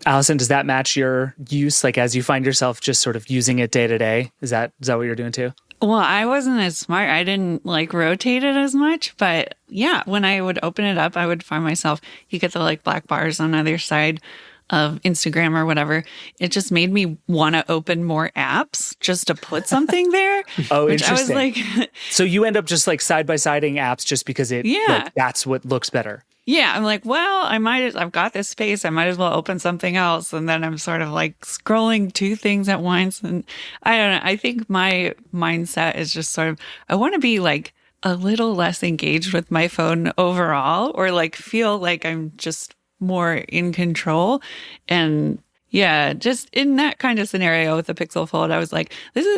Allison, does that match your use? Like as you find yourself just sort of using it day to day? Is that what you're doing too? Well, I wasn't as smart. I didn't like rotate it as much, but yeah, when I would open it up, I would find myself, you get the like black bars on either side of Instagram or whatever. It just made me want to open more apps just to put something there. Oh, which interesting. I was like, so you end up just like side by siding apps just because like, that's what looks better. Yeah, I'm like, well, I've got this space. I might as well open something else. And then I'm sort of like scrolling two things at once. And I don't know. I think my mindset is just sort of, I want to be like a little less engaged with my phone overall, or like feel like I'm just more in control. And yeah, just in that kind of scenario with the Pixel Fold, I was like,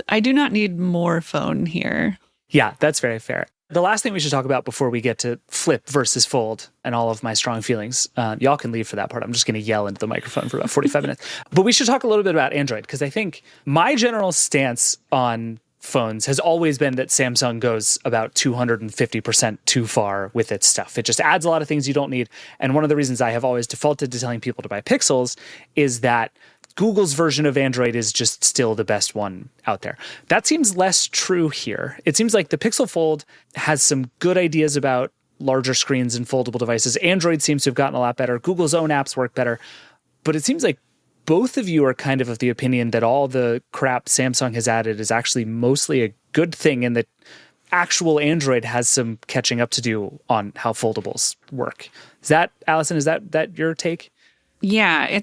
I do not need more phone here. Yeah, that's very fair. The last thing we should talk about before we get to flip versus fold and all of my strong feelings, y'all can leave for that part. I'm just going to yell into the microphone for about 45 minutes. But we should talk a little bit about Android, because I think my general stance on phones has always been that Samsung goes about 250% too far with its stuff. It just adds a lot of things you don't need. And one of the reasons I have always defaulted to telling people to buy Pixels is that Google's version of Android is just still the best one out there. That seems less true here. It seems like the Pixel Fold has some good ideas about larger screens and foldable devices. Android seems to have gotten a lot better. Google's own apps work better. But it seems like both of you are kind of the opinion that all the crap Samsung has added is actually mostly a good thing, and that actual Android has some catching up to do on how foldables work. Is that, Allison, is that your take? Yeah,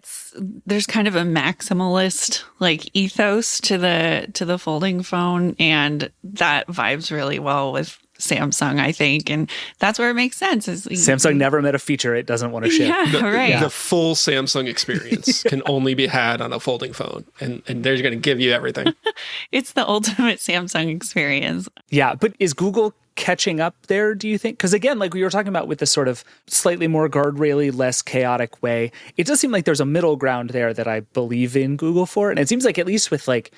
there's kind of a maximalist like ethos to the folding phone, and that vibes really well with Samsung, I think, and that's where it makes sense. Samsung never met a feature it doesn't want to ship. Yeah, right. The full Samsung experience can only be had on a folding phone, and they're going to give you everything. It's the ultimate Samsung experience. Yeah, but is Google catching up there, do you think? Because again, like we were talking about with this sort of slightly more guardrail-y, less chaotic way, it does seem like there's a middle ground there that I believe in Google for. And it seems like at least with like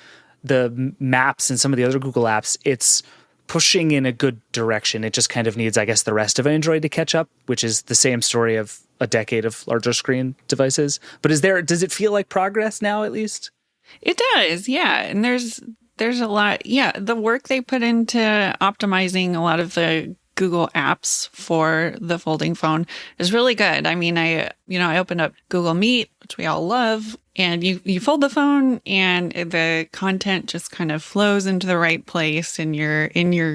the maps and some of the other Google apps, it's pushing in a good direction. It just kind of needs, I guess, the rest of Android to catch up, which is the same story of a decade of larger screen devices. But does it feel like progress now, at least? It does, yeah. And there's a lot. Yeah, the work they put into optimizing a lot of the Google apps for the folding phone is really good. I mean, I opened up Google Meet, which we all love, and you fold the phone and the content just kind of flows into the right place in your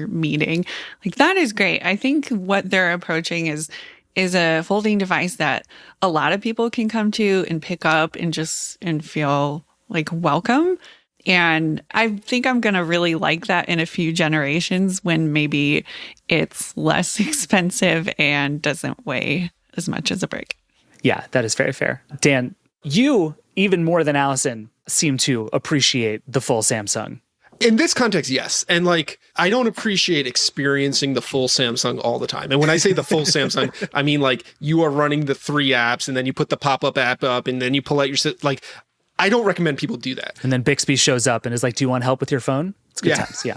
meeting. Like, that is great. I think what they're approaching is a folding device that a lot of people can come to and pick up and feel like welcome. And I think I'm going to really like that in a few generations when maybe it's less expensive and doesn't weigh as much as a brick. Yeah, that is very fair. Dan, you, even more than Allison, seem to appreciate the full Samsung. In this context, yes. And like, I don't appreciate experiencing the full Samsung all the time. And when I say the full Samsung, I mean like you are running the 3 apps and then you put the pop-up app up and then you pull out your, like, I don't recommend people do that. And then Bixby shows up and is like, do you want help with your phone? It's good times, yeah.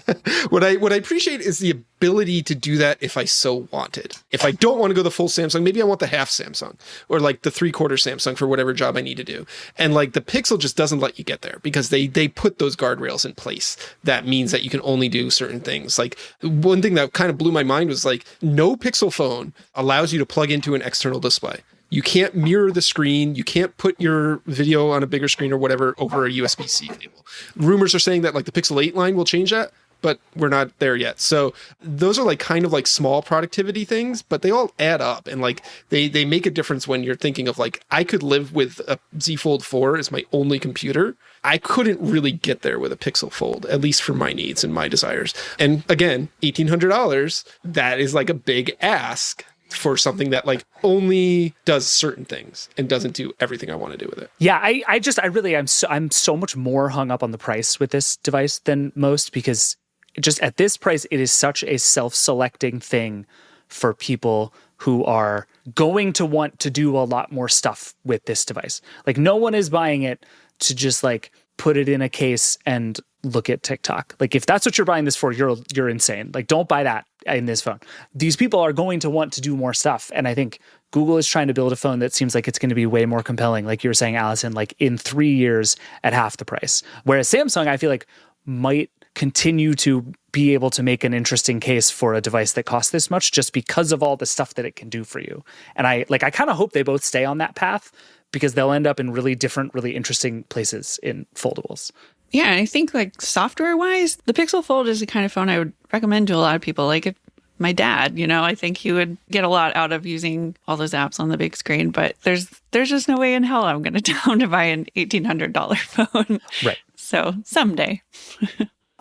What I appreciate is the ability to do that if I so wanted. If I don't want to go the full Samsung, maybe I want the half Samsung or like the 3/4 Samsung for whatever job I need to do. And like the Pixel just doesn't let you get there because they put those guardrails in place. That means that you can only do certain things. Like one thing that kind of blew my mind was like no Pixel phone allows you to plug into an external display. You can't mirror the screen. You can't put your video on a bigger screen or whatever over a USB-C cable. Rumors are saying that like the Pixel 8 line will change that, but we're not there yet. So those are like kind of like small productivity things, but they all add up and like they make a difference when you're thinking of like, I could live with a Z Fold 4 as my only computer. I couldn't really get there with a Pixel Fold, at least for my needs and my desires. And again, $1,800, that is like a big ask for something that like only does certain things and doesn't do everything I want to do with it. Yeah, I'm so much more hung up on the price with this device than most because just at this price, it is such a self-selecting thing for people who are going to want to do a lot more stuff with this device. Like no one is buying it to just like put it in a case and look at TikTok. Like if that's what you're buying this for, you're insane. Like don't buy that in this phone. These people are going to want to do more stuff. And I think Google is trying to build a phone that seems like it's going to be way more compelling. Like you were saying, Allison, like in 3 years at half the price. Whereas Samsung, I feel like might continue to be able to make an interesting case for a device that costs this much just because of all the stuff that it can do for you. And I kind of hope they both stay on that path because they'll end up in really different, really interesting places in foldables. Yeah, I think like software wise, the Pixel Fold is the kind of phone I would recommend to a lot of people. Like if my dad, I think he would get a lot out of using all those apps on the big screen, but there's just no way in hell I'm going to tell him to buy an $1,800 phone. Right. So someday.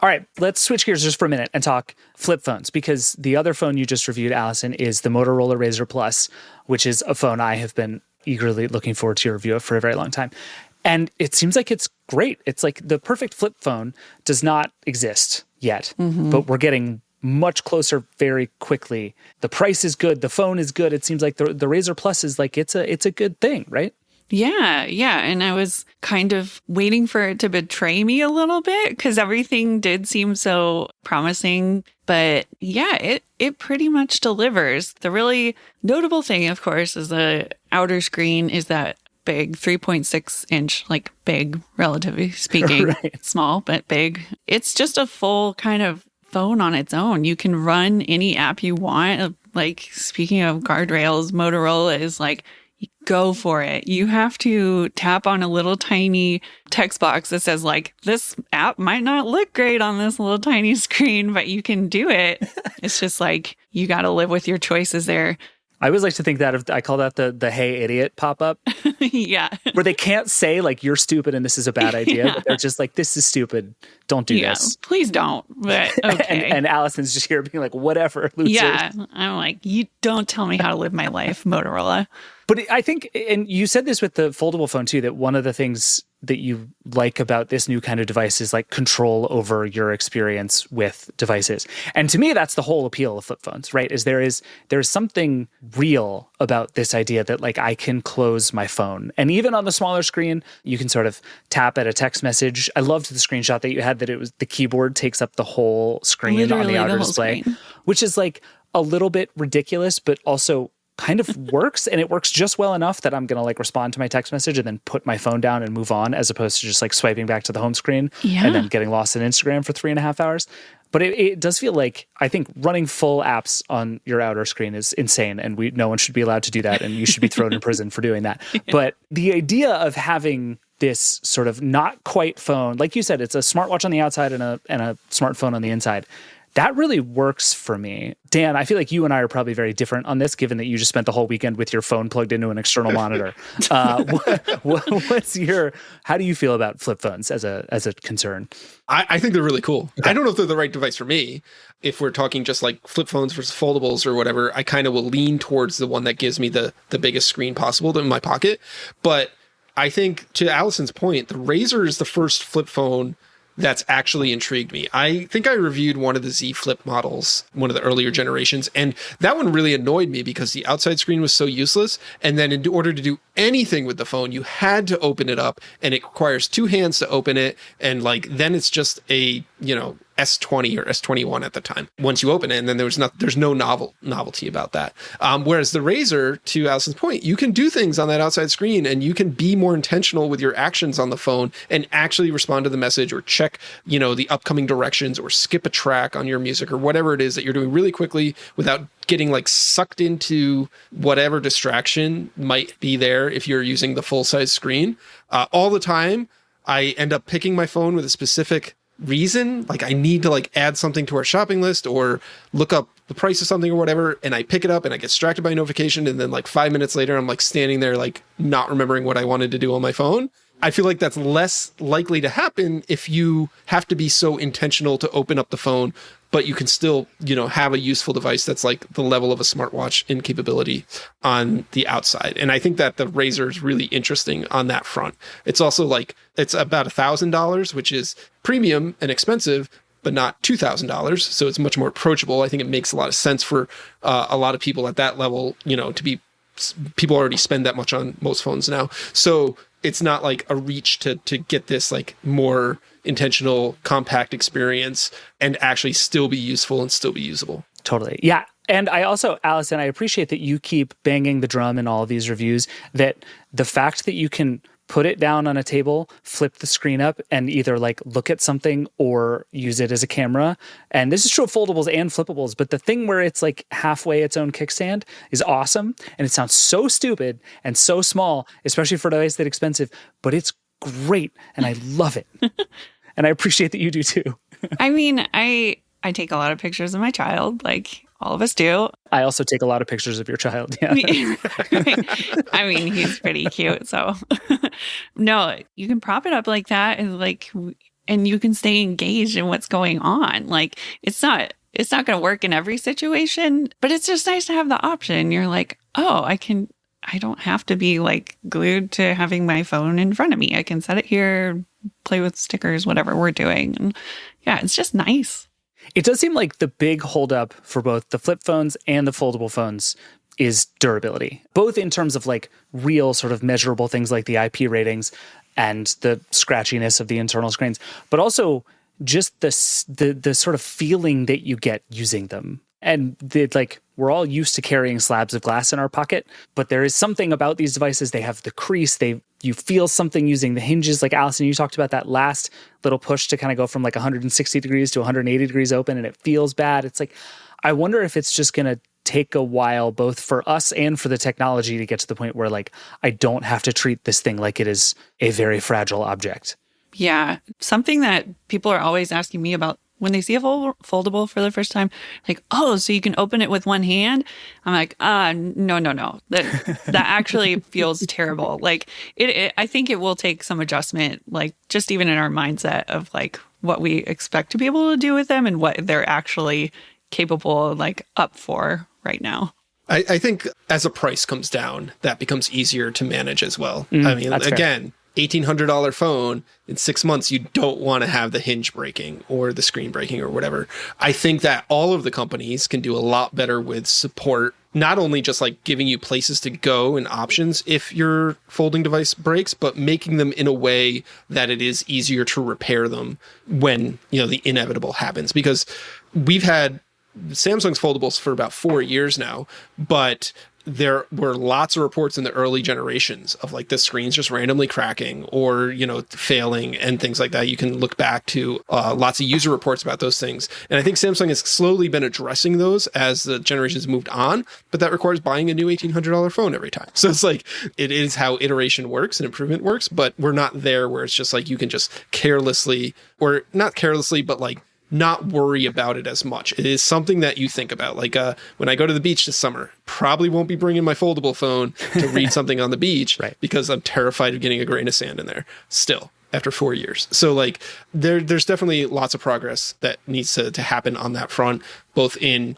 All right, let's switch gears just for a minute and talk flip phones because the other phone you just reviewed, Allison, is the Motorola Razr Plus, which is a phone I have been eagerly looking forward to your review of for a very long time. And it seems like it's great. It's like the perfect flip phone does not exist yet, but we're getting much closer very quickly. The price is good. The phone is good. It seems like the Razr Plus is like, it's a good thing, right? Yeah. And I was kind of waiting for it to betray me a little bit because everything did seem so promising. But yeah, it pretty much delivers. The really notable thing, of course, is the outer screen is that big 3.6 inch, like big, relatively speaking, right. Small, but big. It's just a full kind of phone on its own. You can run any app you want. Like speaking of guardrails, Motorola is like, go for it. You have to tap on a little tiny text box that says like, this app might not look great on this little tiny screen, but you can do it. It's just like, you got to live with your choices there. I always like to think that I call that the hey idiot pop-up. Yeah. Where they can't say like you're stupid and this is a bad idea, but they're just like, this is stupid. Don't do this. Please don't. But okay. and Allison's just here being like, whatever, losers. Yeah. I'm like, you don't tell me how to live my life, Motorola. But I think, and you said this with the foldable phone too, that one of the things that you like about this new kind of device is like control over your experience with devices. And to me, that's the whole appeal of flip phones, right? Is there is something real about this idea that like I can close my phone. And even on the smaller screen, you can sort of tap at a text message. I loved the screenshot that you had that it was the keyboard takes up the whole screen Literally on the outer whole display, screen. which is like a little bit ridiculous, but also kind of works, and it works just well enough that I'm going to like respond to my text message and then put my phone down and move on, as opposed to just like swiping back to the home screen and then getting lost in Instagram for 3.5 hours. But it does feel like, I think running full apps on your outer screen is insane, and no one should be allowed to do that, and you should be thrown in prison for doing that. But the idea of having this sort of not quite phone, like you said, it's a smartwatch on the outside and a smartphone on the inside. That really works for me. Dan, I feel like you and I are probably very different on this, given that you just spent the whole weekend with your phone plugged into an external monitor. How do you feel about flip phones as a concern? I think they're really cool. Okay. I don't know if they're the right device for me. If we're talking just like flip phones versus foldables or whatever, I kind of will lean towards the one that gives me the biggest screen possible in my pocket. But I think, to Allison's point, the Razr is the first flip phone that's actually intrigued me. I think I reviewed one of the Z Flip models, one of the earlier generations, and that one really annoyed me because the outside screen was so useless. And then in order to do anything with the phone, you had to open it up, and it requires two hands to open it. And like, then it's just a, S20 or S21 at the time once you open it, and then there's no novelty about that. Whereas the Razr, to Allison's point, you can do things on that outside screen, and you can be more intentional with your actions on the phone and actually respond to the message or check, the upcoming directions or skip a track on your music or whatever it is that you're doing really quickly without getting like sucked into whatever distraction might be there if you're using the full size screen. All the time, I end up picking my phone with a specific reason, like I need to like add something to our shopping list or look up the price of something or whatever, and I pick it up and I get distracted by a notification, and then like 5 minutes later I'm like standing there like not remembering what I wanted to do on my phone. I feel like that's less likely to happen if you have to be so intentional to open up the phone, but you can still, have a useful device that's like the level of a smartwatch in capability on the outside. And I think that the Razr is really interesting on that front. It's also like, it's about $1,000, which is premium and expensive, but not $2,000. So it's much more approachable. I think it makes a lot of sense for a lot of people at that level, people already spend that much on most phones now. So it's not like a reach to get this like more intentional, compact experience and actually still be useful and still be usable. Totally. Yeah. And I also, Allison, I appreciate that you keep banging the drum in all of these reviews, that the fact that you can put it down on a table, flip the screen up, and either like look at something or use it as a camera. And this is true of foldables and flippables, but the thing where it's like halfway its own kickstand is awesome. And it sounds so stupid and so small, especially for a device that expensive, but it's great. And I love it. And I appreciate that you do too. I mean, I take a lot of pictures of my child, like all of us do. I also take a lot of pictures of your child. Yeah. I mean, he's pretty cute. So no, you can prop it up like that and you can stay engaged in what's going on. Like it's not going to work in every situation, but it's just nice to have the option. You're like, oh, I don't have to be like glued to having my phone in front of me. I can set it here, play with stickers, whatever we're doing. And yeah, it's just nice. It does seem like the big holdup for both the flip phones and the foldable phones is durability, both in terms of like real sort of measurable things like the IP ratings and the scratchiness of the internal screens, but also just the sort of feeling that you get using them. And we're all used to carrying slabs of glass in our pocket, but there is something about these devices. They have the crease. You feel something using the hinges. Like Allison, you talked about that last little push to kind of go from like 160 degrees to 180 degrees open, and it feels bad. It's like, I wonder if it's just going to take a while, both for us and for the technology, to get to the point where like, I don't have to treat this thing like it is a very fragile object. Yeah. Something that people are always asking me about when they see a foldable for the first time, like, oh, so you can open it with one hand? I'm like, no. That actually feels terrible. Like, I think it will take some adjustment, like just even in our mindset of like what we expect to be able to do with them and what they're actually capable, like up for right now. I think as the price comes down, that becomes easier to manage as well. I mean, again, $1,800 phone, in 6 months, you don't want to have the hinge breaking or the screen breaking or whatever. I think that all of the companies can do a lot better with support, not only just like giving you places to go and options if your folding device breaks, but making them in a way that it is easier to repair them when, the inevitable happens. Because we've had Samsung's foldables for about 4 years now, but there were lots of reports in the early generations of like the screens just randomly cracking or, failing and things like that. You can look back to lots of user reports about those things. And I think Samsung has slowly been addressing those as the generations moved on, but that requires buying a new $1,800 phone every time. So it's like, it is how iteration works and improvement works, but we're not there where it's just like, you can just carelessly, or not carelessly, but like, not worry about it as much. It is something that you think about. Like when I go to the beach this summer, probably won't be bringing my foldable phone to read something on the beach because I'm terrified of getting a grain of sand in there still after 4 years. So like there's definitely lots of progress that needs to happen on that front, both in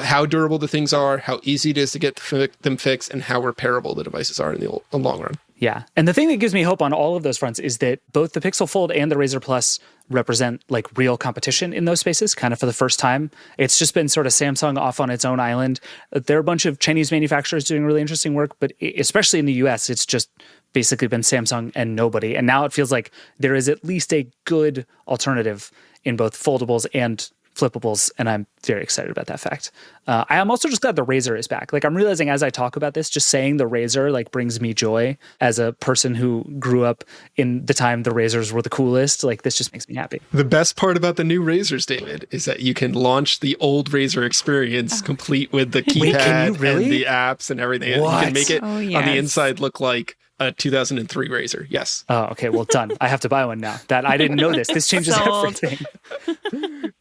how durable the things are, how easy it is to get them fixed, and how repairable the devices are in the long run. Yeah. And the thing that gives me hope on all of those fronts is that both the Pixel Fold and the Razer Plus represent like real competition in those spaces kind of for the first time. It's just been sort of Samsung off on its own island. There are a bunch of Chinese manufacturers doing really interesting work, but especially in the US, it's just basically been Samsung and nobody. And now it feels like there is at least a good alternative in both foldables and flippables, and I'm very excited about that fact. I am also just glad the Razer is back. Like I'm realizing as I talk about this, just saying the Razer like brings me joy as a person who grew up in the time the Razers were the coolest. Like this just makes me happy. The best part about the new Razers, David, is that you can launch the old Razer experience complete with the keypad and the apps and everything. What? You can make it on the inside look like a 2003 Razer. Yes. Oh, okay. Well, done. I have to buy one now. That I didn't know this. This changes everything.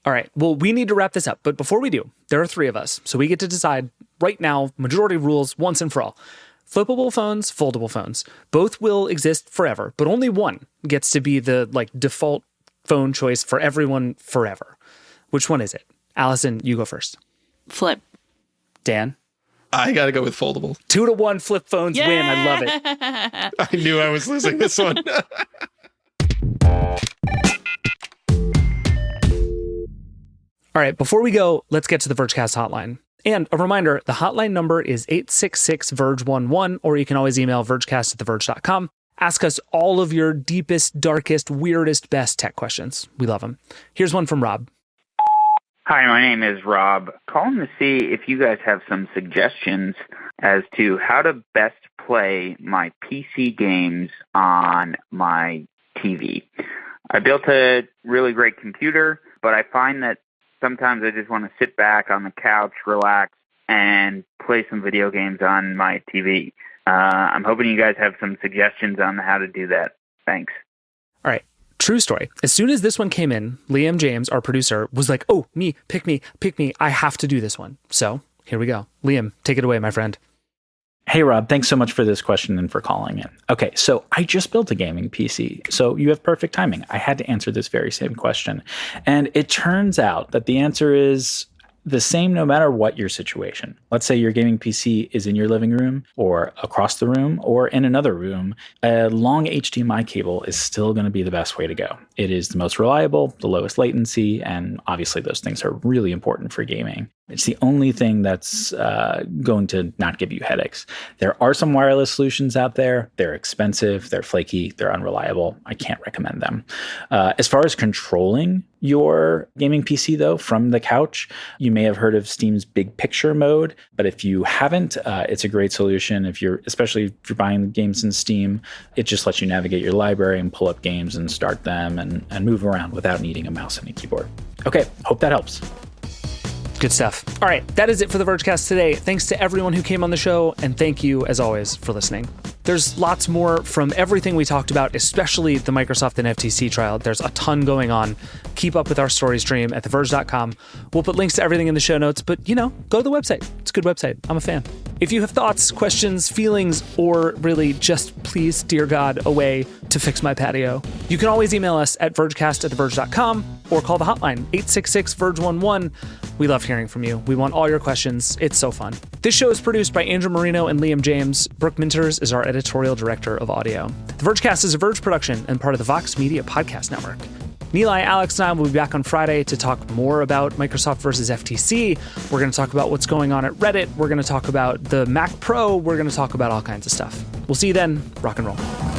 All right. Well, we need to wrap this up. But before we do, there are three of us. So we get to decide right now, majority rules once and for all. Flippable phones, foldable phones, both will exist forever, but only one gets to be the like default phone choice for everyone forever. Which one is it? Allison, you go first. Flip. Dan? I got to go with foldable. 2-1 flip phones win. I love it. I knew I was losing this one. All right, before we go, let's get to the Vergecast hotline. And a reminder, the hotline number is 866-VERGE11, or you can always email vergecast@theverge.com. Ask us all of your deepest, darkest, weirdest, best tech questions. We love them. Here's one from Rob. Hi, my name is Rob. Calling to see if you guys have some suggestions as to how to best play my PC games on my TV. I built a really great computer, but I find that sometimes I just want to sit back on the couch, relax, and play some video games on my TV. I'm hoping you guys have some suggestions on how to do that. Thanks. All right. True story. As soon as this one came in, Liam James, our producer, was like, oh, pick me. I have to do this one. So here we go. Liam, take it away, my friend. Hey, Rob, thanks so much for this question and for calling in. Okay, so I just built a gaming PC, so you have perfect timing. I had to answer this very same question. And it turns out that the answer is the same no matter what your situation. Let's say your gaming PC is in your living room or across the room or in another room. A long HDMI cable is still going to be the best way to go. It is the most reliable, the lowest latency, and obviously those things are really important for gaming. It's the only thing that's going to not give you headaches. There are some wireless solutions out there. They're expensive, they're flaky, they're unreliable. I can't recommend them. As far as controlling your gaming PC, though, from the couch, you may have heard of Steam's Big Picture mode, but if you haven't, it's a great solution. Especially if you're buying games in Steam, it just lets you navigate your library and pull up games and start them and move around without needing a mouse and a keyboard. Okay, hope that helps. Good stuff. All right, that is it for the Vergecast today. Thanks to everyone who came on the show, and thank you, as always, for listening. There's lots more from everything we talked about, especially the Microsoft and FTC trial. There's a ton going on. Keep up with our story stream at theverge.com. We'll put links to everything in the show notes, but, go to the website. It's a good website. I'm a fan. If you have thoughts, questions, feelings, or really just please, dear God, a way to fix my patio, you can always email us at vergecast@theverge.com or call the hotline, 866-VERGE11. We love hearing from you. We want all your questions. It's so fun. This show is produced by Andrew Marino and Liam James. Brooke Minters is our editorial director of audio. The Vergecast is a Verge production and part of the Vox Media Podcast Network. Nilay, Alex, and I will be back on Friday to talk more about Microsoft versus FTC. We're going to talk about what's going on at Reddit. We're going to talk about the Mac Pro. We're going to talk about all kinds of stuff. We'll see you then. Rock and roll.